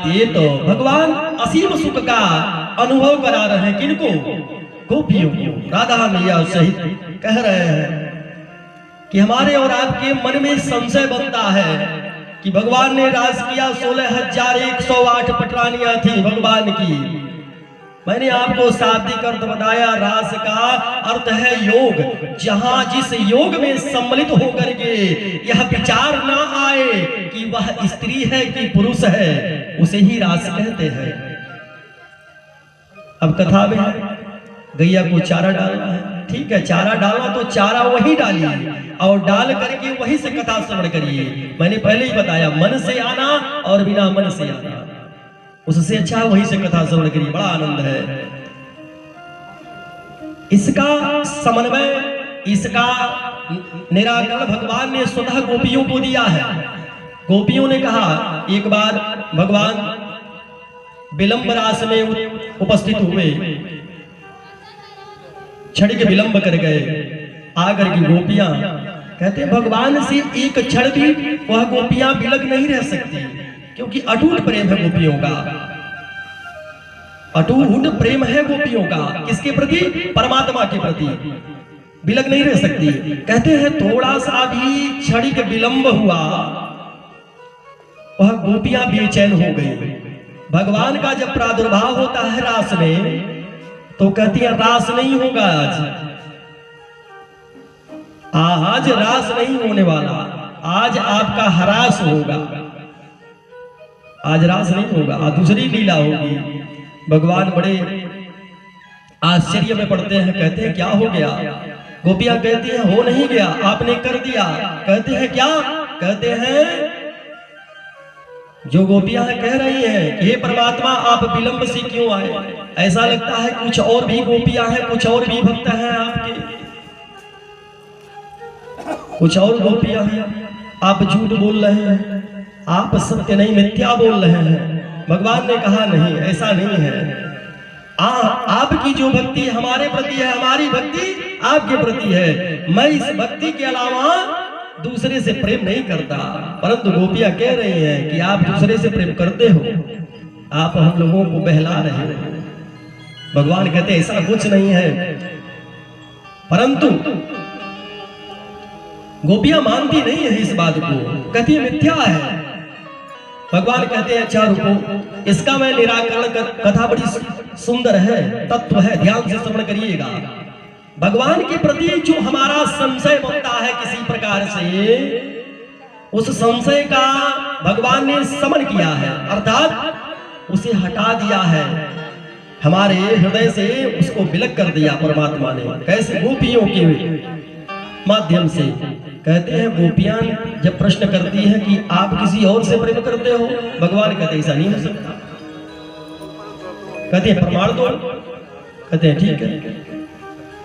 दिए तो भगवान असीम सुख का अनुभव करा रहे हैं। किनको? गोपियों को। राधा मैया सहित कह रहे हैं कि हमारे और आपके मन में संशय बनता है कि भगवान ने रास किया, 16,108 पटरानियां थी भगवान की। मैंने आपको शाब्दिक अर्थ बताया, रास का अर्थ है योग। जहां जिस योग में सम्मिलित होकर के यह विचार ना आए कि वह स्त्री है कि पुरुष है, उसे ही रास कहते हैं। अब कथा में गैया को चारा डालना है, ठीक है, चारा डालना तो चारा वही डालिए और डाल करके वही से कथा श्रवण करिए। मैंने पहले ही बताया, मन से आना और बिना मन से आना, उससे अच्छा वही से कथा श्रवण करिए, बड़ा आनंद है। इसका समन्वय, इसका निराकरण भगवान ने स्वतः गोपियों को दिया है। गोपियों ने कहा, एक बार भगवान विलंब रास में उपस्थित हुए, क्षण के विलंब कर गए। आकर की गोपियां कहते भगवान से एक क्षण भी वह गोपियां विलग नहीं रह सकती, क्योंकि अटूट प्रेम है गोपियों का, अटूट प्रेम है गोपियों का। किसके प्रति? परमात्मा के प्रति। विलग नहीं रह सकती। कहते हैं थोड़ा सा भी क्षणिक विलंब हुआ, वह गोपियां बेचैन हो गई। भगवान का जब प्रादुर्भाव होता है रास में, तो कहती है रास नहीं होगा आज रास नहीं होने वाला, आज आपका हरास होगा, आज रास नहीं होगा, आज दूसरी लीला होगी। भगवान बड़े आश्चर्य में पड़ते हैं, कहते हैं क्या हो गया? गोपियां कहती हैं हो नहीं गया, आपने कर दिया। कहते हैं क्या? कहते हैं जो गोपियां कह रही हैं कि हे परमात्मा आप विलंब से क्यों आए? ऐसा लगता है कुछ और भी गोपियां हैं, कुछ और भी भक्त हैं आपके, कुछ और गोपियां हैं, आप झूठ बोल रहे हैं, आप सत्य नहीं मिथ्या बोल रहे हैं। भगवान ने कहा नहीं, ऐसा नहीं है। आपकी जो भक्ति हमारे प्रति है, हमारी भक्ति आपके प्रति है। मैं इस भक्ति के अलावा दूसरे से प्रेम नहीं करता। परंतु गोपियां कह रही हैं कि आप दूसरे से प्रेम करते हो, आप हम लोगों को बहला रहे हो। भगवान कहते ऐसा कुछ नहीं है। परंतु गोपियां मानती नहीं है इस बात को, कहती है मिथ्या है। भगवान कहते हैं अच्छा रुको, इसका मैं निराकरण कर, कथा बड़ी सुंदर है, तत्व है, ध्यान से श्रवण करिएगा। भगवान के प्रति जो हमारा संशय बनता है किसी प्रकार से, उस संशय का भगवान ने शमन किया है, अर्थात उसे हटा दिया है हमारे हृदय से, उसको विलग कर दिया परमात्मा ने। कैसे? गोपियों के माध्यम से। कहते हैं गोपियां जब प्रश्न करती हैं कि आप किसी और से प्रेम करते हो, भगवान कहते ऐसा नहीं हो सकता। कहते हैं प्रमाण दो। कहते हैं ठीक है,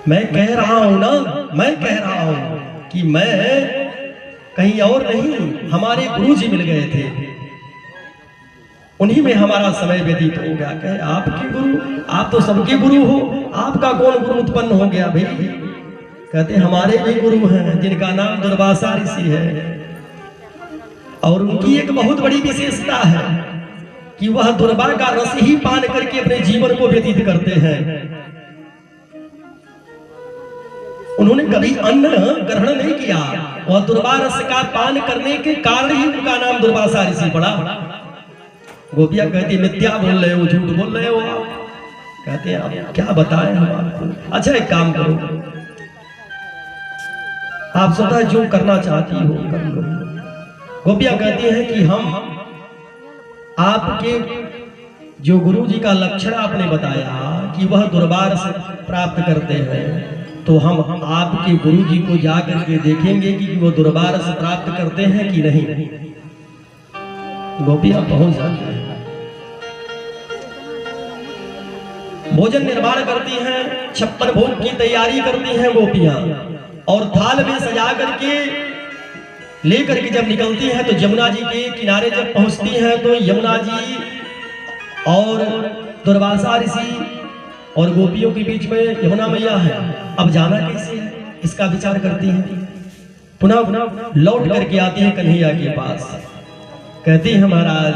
मैं कह रहा हूं ना, मैं कह रहा हूं कि मैं कहीं और नहीं, हमारे गुरु जी मिल गए थे, उन्हीं में हमारा समय व्यतीत हो गया। कहे आपके गुरु? आप तो सबके गुरु हो, आपका कौन गुरु उत्पन्न हो गया भाई? कहते हमारे भी गुरु हैं जिनका नाम दुर्वासा ऋषि है, और उनकी एक बहुत बड़ी विशेषता है कि वह दुर्वा का रस ही पान करके अपने जीवन को व्यतीत करते हैं। उन्होंने कभी अन्न ग्रहण नहीं किया, वह दुर्वा रस का पान करने के कारण ही उनका नाम दुर्वासा ऋषि पड़ा। गोपियां कहती मिथ्या बोल रहे हो, झूठ बोल रहे हो आप। कहते हैं आप क्या बताएं हम आपको? अच्छा एक काम करो, आप स्वतः जो करना चाहती हो कर लो। गोपियां कहती हैं कि हम आपके जो गुरु जी का लक्षण आपने बताया कि वह दुर्वार से प्राप्त करते हैं, तो हम आपके गुरु जी को जाकर के देखेंगे कि वो दुर्वार से प्राप्त करते हैं कि नहीं। गोपियां पहुंच जाती हैं, भोजन निर्माण करती हैं, 56 भोग की तैयारी करती हैं गोपियां, और थाल में सजा करके लेकर के जब निकलती हैं तो यमुना जी के किनारे जब पहुंचती हैं तो यमुना जी और दुर्वासा ऋषि और गोपियों के बीच में यमुना मैया है। अब जाना कैसे है इसका विचार करती हैं। पुनः लौट करके आती है कन्हैया के पास। कहती है महाराज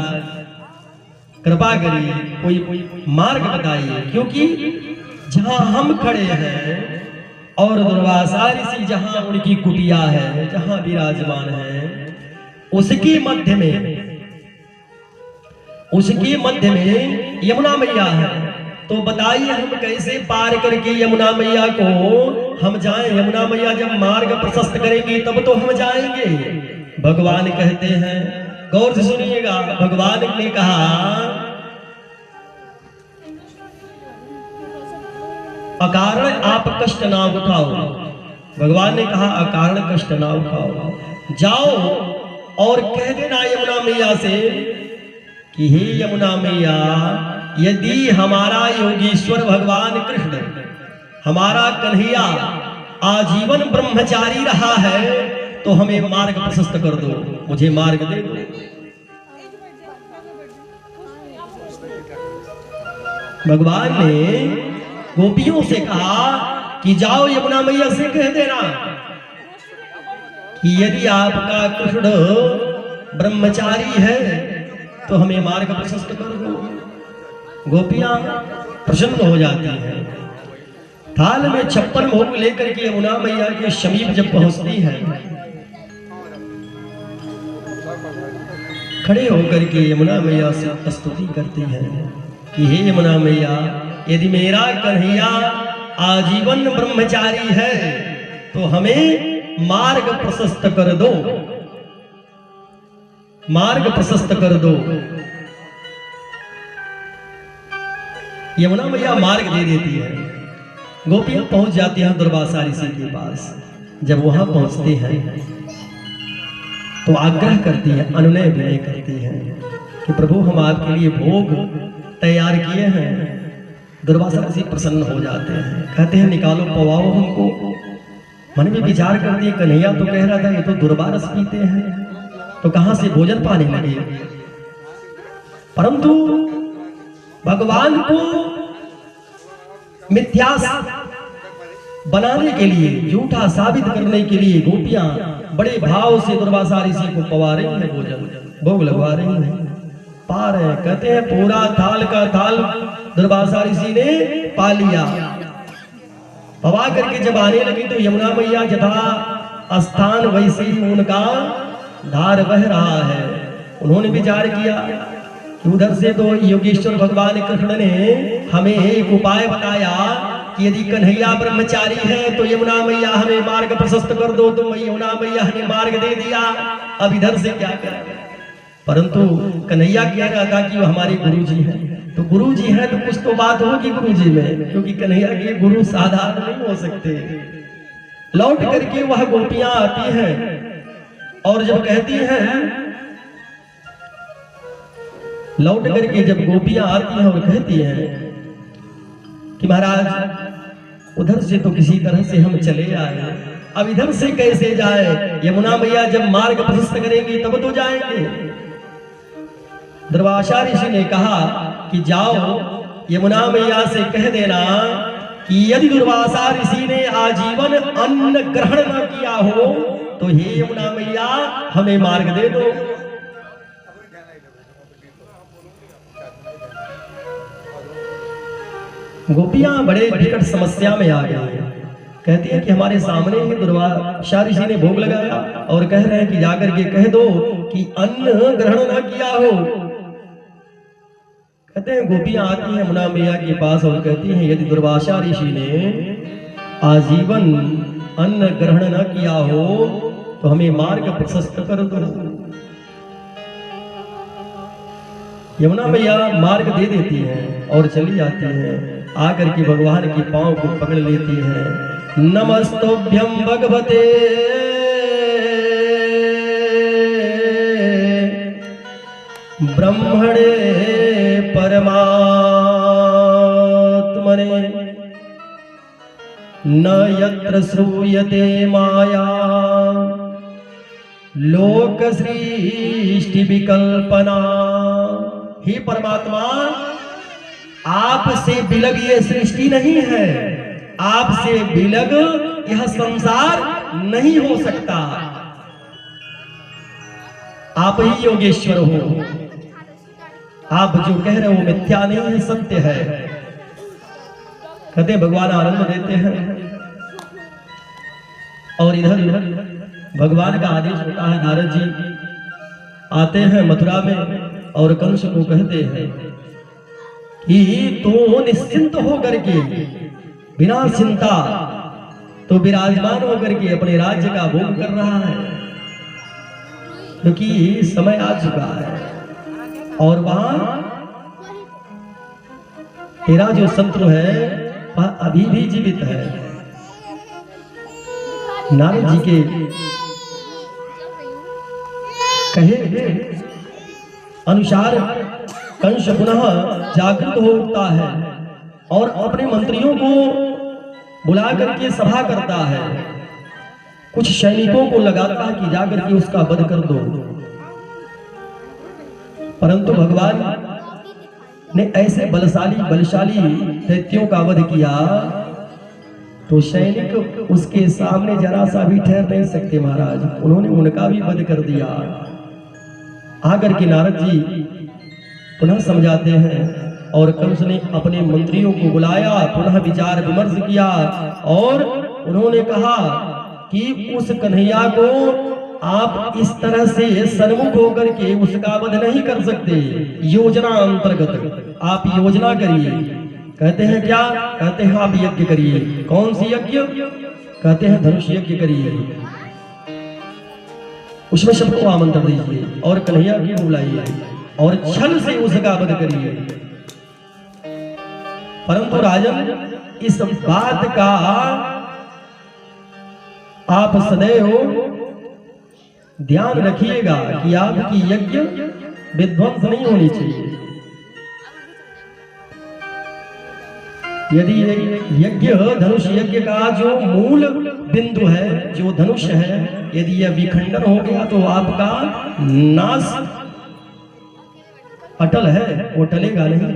कृपा करिए, कोई मार्ग बताइए, क्योंकि जहां हम खड़े हैं और दुर्वासा ऋषि जहां उनकी कुटिया है, जहां विराजमान है, उसके मध्य में यमुना मैया है। तो बताइए हम कैसे पार करके यमुना मैया को हम जाएं? यमुना मैया जब मार्ग प्रशस्त करेंगी तब तो हम जाएंगे। भगवान कहते हैं, गौर से सुनिएगा, भगवान ने कहा अकारण आप कष्ट ना उठाओ। भगवान ने कहा अकारण कष्ट ना उठाओ, जाओ और कह देना यमुना मैया से कि हे यमुना मैया, यदि हमारा योगेश्वर भगवान कृष्ण, हमारा कन्हैया आजीवन ब्रह्मचारी रहा है तो हमें मार्ग प्रशस्त कर दो, मुझे मार्ग दे दो। भगवान ने गोपियों से कहा कि जाओ यमुना मैया से कह देना कि यदि आपका कृष्ण ब्रह्मचारी है तो हमें मार्ग प्रशस्त कर दो। गोपियां प्रसन्न हो जाती हैं। थाल में 56 भोग लेकर के यमुना मैया के समीप जब पहुंचती हैं, खड़े होकर के यमुना मैया से स्तुति करती हैं कि हे यमुना मैया, यदि मेरा कन्हैया आजीवन ब्रह्मचारी है तो हमें मार्ग प्रशस्त कर दो, मार्ग प्रशस्त कर दो। यमुना मैया मार्ग दे देती है। गोपियां पहुंच जाती हैं दुर्वासा ऋषि के पास। जब वहां पहुंचते हैं तो आग्रह करती है, अनुनय विनय करती है कि प्रभु हम आपके लिए भोग तैयार किए हैं। दुर्वासा ऋषि प्रसन्न हो जाते हैं, कहते हैं निकालो, पवाओ हमको। मन में विचार करती है, कन्हैया तो कह रहा था ये तो दुर्वा रस पीते हैं, तो कहां से भोजन पाने लगे। परंतु भगवान को मिथ्या बनाने के लिए, झूठा साबित करने के लिए गोपियां बड़े भाव से दुर्वासा ऋषि को पवा रही है, भोजन भोग लगवा रही है, पा रहे हैं। कहते हैं पूरा थाल का थाल दुर्वासा ऋषि ने पा लिया। पवा करके जब आने लगी तो यमुना मैया जथा स्थान वैसे ही उनका धार बह रहा है। उन्होंने विचार किया कि उधर से तो योगेश्वर भगवान कृष्ण ने हमें एक उपाय बताया कि यदि कन्हैया ब्रह्मचारी है तो यमुना मैया हमें मार्ग प्रशस्त कर दो, तो यमुना मैया ने मार्ग दे दिया, अब इधर से क्या करें। परंतु कन्हैया कह रहा था कि वो हमारे गुरुजी हैं, तो गुरुजी हैं तो कुछ तो बात होगी गुरुजी में, क्योंकि कन्हैया के गुरु साधारण नहीं हो सकते। लौट करके वह गोपियां आती हैं और जब कहती हैं, लौट करके जब गोपियां आती हैं और कहती हैं कि महाराज उधर से तो किसी तरह से हम चले आए, अब इधर से कैसे जाए? यमुना मैया जब मार्ग प्रशस्त करेंगी तब तो जाएंगे। दुर्वासा ऋषि ने कहा कि जाओ यमुना मैया से कह देना कि यदि दुर्वासा ऋषि ने आजीवन अन्न ग्रहण न किया हो तो हे यमुना मैया हमें मार्ग दे दो। गोपियां बड़े विकट समस्या में आ गई हैं। कहती है कि हमारे सामने ही दुर्वासा ऋषि ने भोग लगाया और कह रहे हैं कि जाकर के कह दो कि अन्न ग्रहण न किया हो। कहते हैं गोपियां आती हैं यमुना मैया के पास और कहती हैं यदि दुर्वासा ऋषि ने आजीवन अन्न ग्रहण न किया हो तो हमें मार्ग प्रशस्त कर दो। यमुना मैया मार्ग दे देती हैं और चली जाती हैं। आकर के भगवान के पांव को पकड़ लेती है। नमस्तुभ्यं भगवते ब्रह्मणे परमात्मने न यत्र श्रूयते माया लोक सृष्टि विकल्पना। हे परमात्मा, आपसे बिलग ये सृष्टि नहीं है, आपसे बिलग यह संसार नहीं हो सकता। आप ही योगेश्वर हो। आप जो कह रहे हो मिथ्या नहीं है, सत्य है। कहते भगवान आनंद देते हैं और इधर भगवान का आदेश होता है। नारद जी आते हैं मथुरा में और कंस को कहते हैं कि तू निश्चिंत होकर के बिना चिंता तो विराजमान होकर के अपने राज्य का भोग कर रहा है, क्योंकि समय आ चुका है और वहां तेरा जो शत्रु है वह अभी भी जीवित है। नारद जी के कहे अनुसार कंस पुनः जागृत हो उठता है और अपने मंत्रियों को बुला करके सभा करता है। कुछ सैनिकों को लगाता है कि जाकर के उसका वध कर दो, परंतु भगवान ने ऐसे बलशाली दैत्यों का वध किया तो सैनिक उसके सामने जरा सा भी ठहर नहीं सकते महाराज। उन्होंने उनका भी वध कर दिया। आकर के नारद जी पुनः समझाते हैं और कंस ने अपने मंत्रियों को बुलाया, पुनः विचार विमर्श किया और उन्होंने कहा कि उस कन्हैया को आप इस तरह से सन्मुख होकर के उसका वध नहीं कर सकते। योजना अंतर्गत आप योजना करिए। कहते हैं क्या? कहते हैं आप यज्ञ करिए। कौन सी यज्ञ? कहते हैं धनुष यज्ञ करिए। उसमें सबको आमंत्रण दीजिए और कन्हैया को बुलाइए और छल से उसका वध करिए। परंतु राजन इस बात का आप सदैव ध्यान रखिएगा कि आपकी यज्ञ विध्वंस नहीं होनी चाहिए। यदि यज्ञ धनुष यज्ञ का जो मूल बिंदु है, जो धनुष है, यदि यह विखंडन हो गया तो आपका नाश अटल है, वो टलेगा नहीं,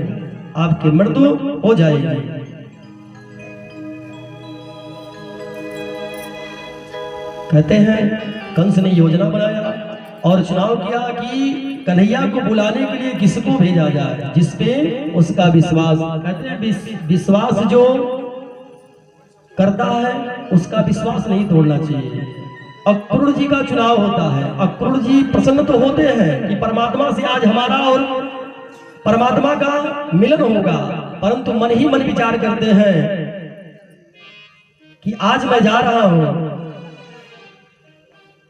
आपकी मृत्यु हो जाएगी। कहते हैं कंस ने योजना बनाया और चुनाव किया कि कन्हैया को बुलाने के लिए किसको भेजा जाए जिसपे उसका विश्वास। कहते हैं विश्वास जो करता है उसका विश्वास नहीं तोड़ना चाहिए। अक्रूर जी का चुनाव होता है। अक्रूर जी प्रसन्न तो होते हैं कि परमात्मा से आज हमारा और परमात्मा का मिलन होगा, परंतु मन ही मन विचार करते हैं कि आज मैं जा रहा हूं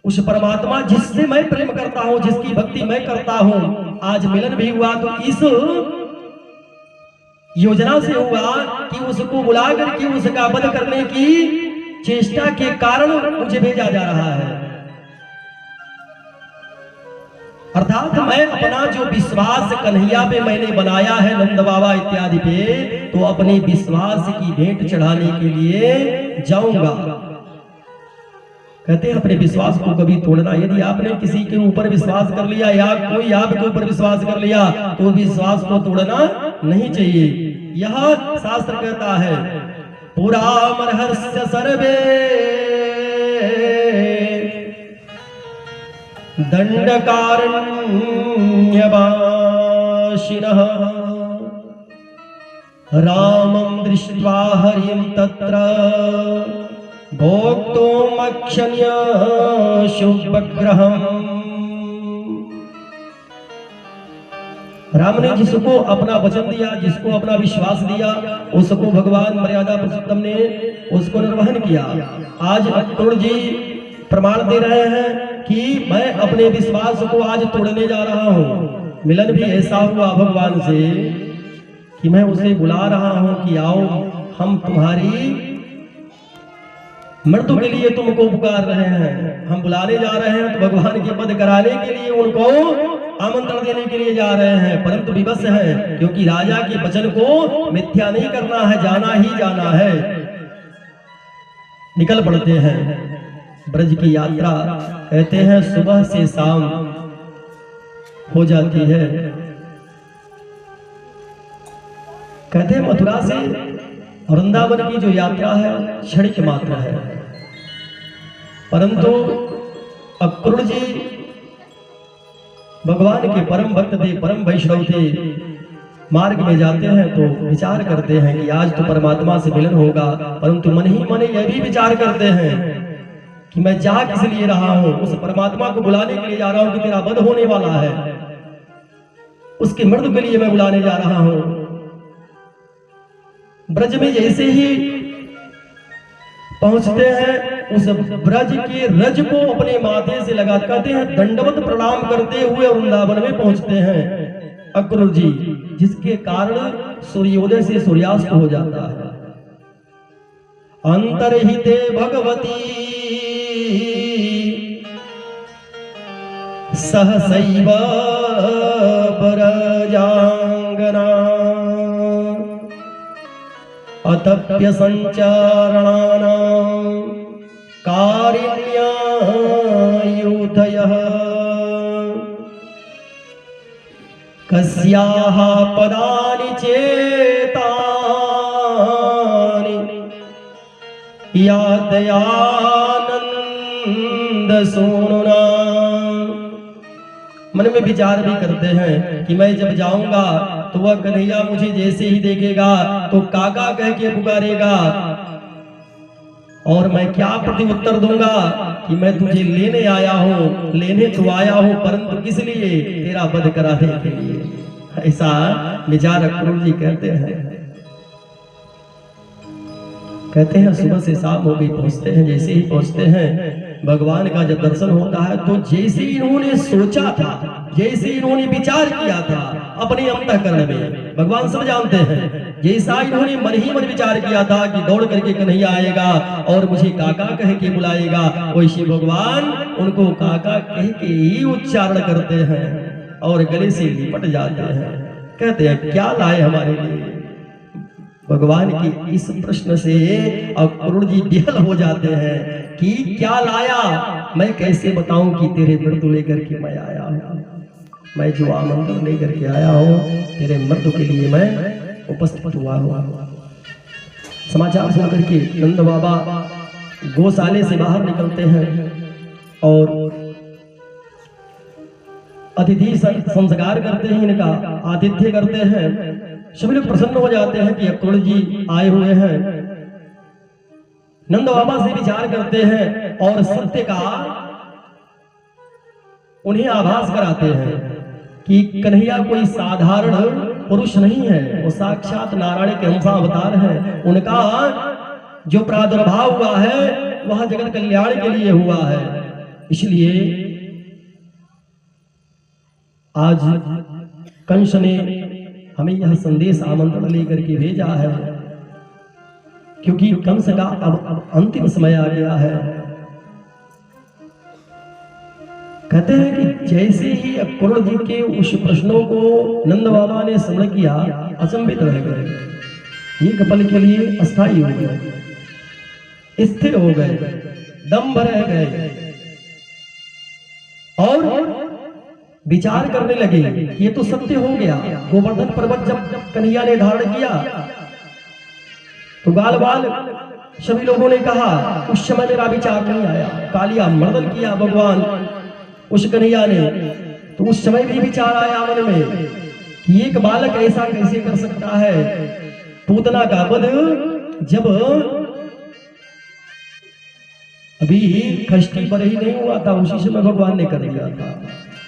उस परमात्मा जिससे मैं प्रेम करता हूं, जिसकी भक्ति मैं करता हूं, आज मिलन भी हुआ तो इस योजना से हुआ कि उसको बुला करके उसका वध करने की चेष्टा के कारण मुझे भेजा जा रहा है। अर्थात मैं अपना जो विश्वास कन्हैया पे मैंने बनाया है, नंद बाबा इत्यादि पे, तो अपने विश्वास की भेंट चढ़ाने के लिए जाऊंगा। कहते हैं अपने विश्वास को कभी तोड़ना। यदि आपने किसी के ऊपर विश्वास कर लिया या कोई आपके ऊपर विश्वास कर लिया तो विश्वास को तोड़ना नहीं चाहिए। यह शास्त्र कहता है पुरा मरहस्य सर्वे दंडकारण्यवासिनः रामं दृष्ट्वा हरिं तत्र भोक्तुमक्षण्य शुभग्रहम्। राम ने जिसको अपना वचन दिया, जिसको अपना विश्वास दिया, उसको भगवान मर्यादा पुरुषोत्तम ने उसको निर्वहन किया। आज अक्रूर जी प्रमाण दे रहे हैं कि मैं अपने विश्वास को आज तोड़ने जा रहा हूं। मिलन भी ऐसा हुआ भगवान से कि मैं उसे बुला रहा हूं कि आओ हम तुम्हारी मृत्यु के लिए तुमको पुकार रहे हैं, हम बुलाने जा रहे हैं, तो भगवान के पद कराने के लिए उनको आमंत्रण देने के लिए जा रहे हैं, परंतु विवश है क्योंकि राजा के वचन को मिथ्या नहीं करना है, जाना ही जाना है। निकल पड़ते हैं ब्रज की यात्रा। कहते हैं सुबह से शाम हो जाती है। कहते हैं मथुरा से वृंदावन की जो यात्रा है क्षणिक मात्र है, परंतु अक्रूर जी भगवान के परम भक्त थे, परम वैष्णव थे। मार्ग में जाते हैं तो विचार करते हैं कि आज तो परमात्मा से मिलन होगा, परंतु मन ही मन यह भी विचार करते हैं कि मैं जा किस लिए रहा हूं। उस परमात्मा को बुलाने के लिए जा रहा हूं कि तेरा वध होने वाला है, उसके मृत्यु के लिए मैं बुलाने जा रहा हूं। ब्रज में जैसे ही पहुंचते हैं, उस ब्रज के रज को अपने माथे से लगा कहते हैं दंडवत प्रणाम करते हुए वृंदावन में पहुंचते हैं अक्रूर जी, जिसके कारण सूर्योदय से सूर्यास्त हो जाता है। अंतर्हिते भगवती सहसैव परजांगना अतप्य संचारणानां कारिण्यायुधयः कस्याः पदानि चेतानि यादयानंद सोनुना। मन में विचार भी करते हैं कि मैं जब जाऊंगा तो वह कन्हैया मुझे जैसे ही देखेगा तो काका कह के पुकारेगा, और मैं क्या प्रत्युत्तर दूंगा कि मैं तुझे लेने आया हूं, लेने तो आया हूं, परंतु किस लिए? तेरा वध कराने के लिए। ऐसा विचार अक्रूर जी कहते हैं सुबह से शाम हो गई, पहुंचते हैं। जैसे ही पहुंचते हैं भगवान का जब दर्शन होता है तो जैसे इन्होंने सोचा था, जैसे इन्होंने विचार किया था अपने अंतःकरण में, भगवान सब जानते हैं, जैसा इन्होंने मन ही मन विचार किया था कि दौड़ करके कन्हैया आएगा और मुझे काका कह के बुलाएगा, वैसे भगवान उनको काका कह के ही उच्चारण करते हैं और गले से लिपट जाते हैं। कहते हैं क्या लाए हमारे लिए? भगवान के इस प्रश्न से अक्रूर जी विहल हो जाते हैं कि क्या लाया? मैं कैसे बताऊं कि तेरे मृत्यु लेकर के मैं आया हूं, मैं जो आमंत्रण लेकर के आया हूं तेरे मृत्यु के लिए मैं उपस्थित हुआ हूं। समाचार सुनकर के नंद बाबा गौशाले से बाहर निकलते हैं और अतिथि संस्कार करते हैं, इनका आतिथ्य करते हैं। सभी लोग प्रसन्न हो जाते हैं कि अक्रूर जी आए हुए हैं। नंद बाबा से विचार करते हैं और सत्य का उन्हें आभास कराते हैं कि कन्हैया कोई साधारण पुरुष नहीं है, वो साक्षात नारायण के अंश अवतार है। उनका जो प्रादुर्भाव हुआ है वह जगत कल्याण के लिए हुआ है। इसलिए आज कंस ने हमें यह संदेश आमंत्रण लेकर के भेजा है, क्योंकि कंस का अब अंतिम समय आ गया है। कहते हैं कि जैसे ही अक्रूर जी के उस प्रश्नों को नंद बाबा ने श्रवण किया, अचंभित रह गए, एक पल के लिए अस्थायी हो गए, स्थिर हो गए, दम्भ रह गए और विचार करने लगे कि ये तो सत्य हो गया। गोवर्धन पर्वत जब कन्हैया ने धारण किया तो गाल बाल सभी लोगों ने कहा, उस समय मेरा विचार नहीं आया। कालिया मर्दन किया भगवान उस कन्हैया ने, तो उस समय भी विचार आया मन में कि एक बालक ऐसा कैसे कर सकता है। पूतना का वध जब अभी खष्टी पर ही नहीं हुआ था, उसी समय भगवान ने कर दिया था।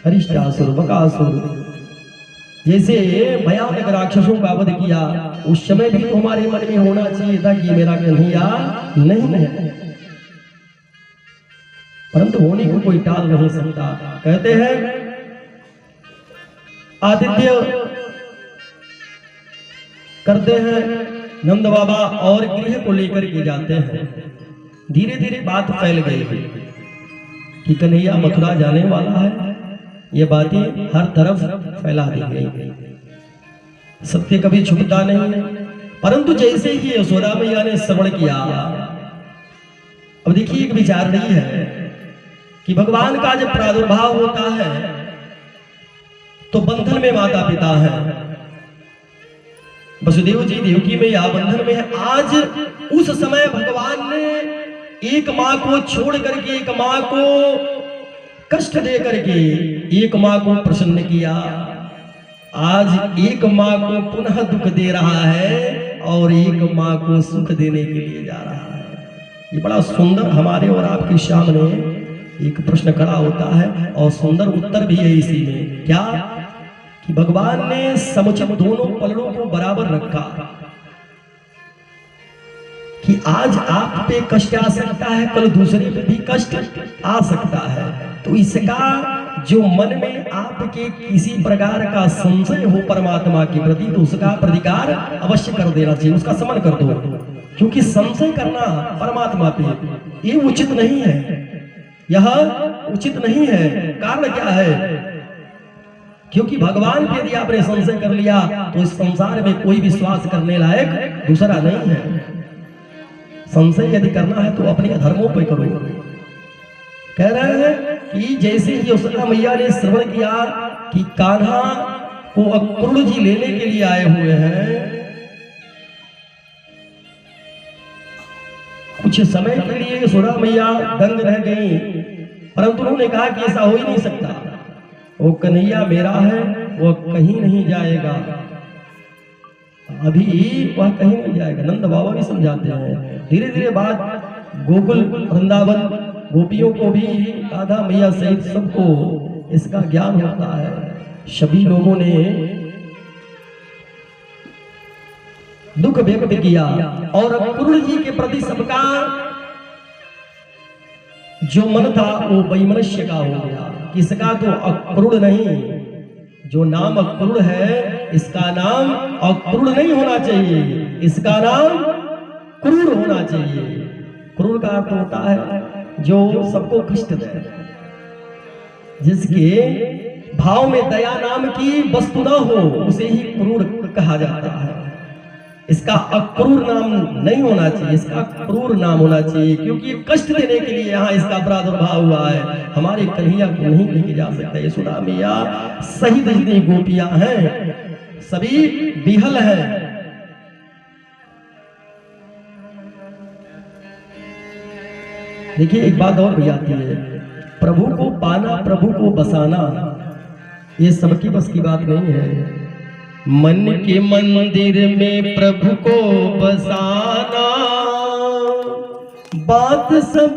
हरिष्टासुर, बकासुर जैसे भयानक राक्षसों का वध किया, उस समय भी तो हमारे मन में होना चाहिए था कि मेरा कन्हैया नहीं है, परंतु होने को कोई टाल नहीं सकता। कहते हैं आतिथ्य करते हैं नंद बाबा और गृह को लेकर के जाते हैं। धीरे धीरे बात फैल गई कि कन्हैया मथुरा जाने वाला है, ये बातें हर तरफ फैला दी गई। सत्य कभी छुपता नहीं है, परंतु जैसे ही यशोदा मैया ने श्रवण किया, अब देखिए एक विचार नहीं है कि भगवान का जब प्रादुर्भाव होता है तो बंधन में माता पिता है, वसुदेव जी देवकी मैया बंधन में है। आज उस समय भगवान ने एक माँ को छोड़ करके, एक माँ को कष्ट दे करके एक माँ को प्रसन्न किया, आज एक माँ को पुनः दुख दे रहा है और एक माँ को सुख देने के लिए जा रहा है। ये बड़ा सुंदर हमारे और आपके सामने एक प्रश्न खड़ा होता है और सुंदर उत्तर भी है इसी में। क्या कि भगवान ने समुचित दोनों पलड़ों को बराबर रखा कि आज आप पे कष्ट आ सकता है, कल दूसरे पे भी कष्ट आ सकता है। तो इसका जो मन में आपके किसी प्रकार का संशय हो परमात्मा के प्रति, तो उसका प्रतिकार अवश्य कर देना चाहिए, उसका समन कर दो। क्योंकि संशय करना परमात्मा पे ये उचित नहीं है, यह उचित नहीं है। कारण क्या है? क्योंकि भगवान पे यदि आपने संशय कर लिया तो इस संसार में कोई विश्वास करने लायक दूसरा नहीं है। संशय यदि करना है तो अपने धर्मों पे करो। कह रहे हैं कि जैसे ही यशोदा मैया ने श्रवण किया कि कान्हा को अक्रूर जी लेने के लिए आए हुए हैं, कुछ समय के लिए यशोदा मैया दंग रह गई, परंतु उन्होंने कहा कि ऐसा हो ही नहीं सकता, वो कन्हैया मेरा है, वो कहीं नहीं जाएगा, अभी वह कहीं नहीं जाएगा। नंद बाबा भी समझाते हैं। धीरे धीरे बात गोकुल वृंदावन गोपियों को भी, राधा मैया सहित सबको इसका ज्ञान होता है। सभी लोगों ने दुख व्यक्त किया और अक्रूर जी के प्रति सबका जो मन था वो वैमनस्य का हो गया। किसका? तो अक्रूर नहीं, जो नाम अक्रूर है इसका नाम अक्रूर नहीं होना चाहिए, इसका नाम क्रूर होना चाहिए। क्रूर का अर्थ होता है जो सबको कष्ट दे, जिसके भाव में दया नाम की वस्तु ना हो, उसे ही क्रूर कहा जाता है। इसका अक्रूर नाम नहीं होना चाहिए, इसका क्रूर नाम होना चाहिए, क्योंकि कष्ट देने के लिए यहाँ इसका प्रादुर्भाव हुआ है। हमारे कन्हैया को नहीं लेके जा सकता। यशोदा मैया सहित जितनी गोपियां हैं सभी विहल हैं। देखिए एक बात और भी आती है, प्रभु को पाना, प्रभु को बसाना, ये सबकी बस की बात नहीं है। मन के मंदिर में प्रभु को बसाना बात सब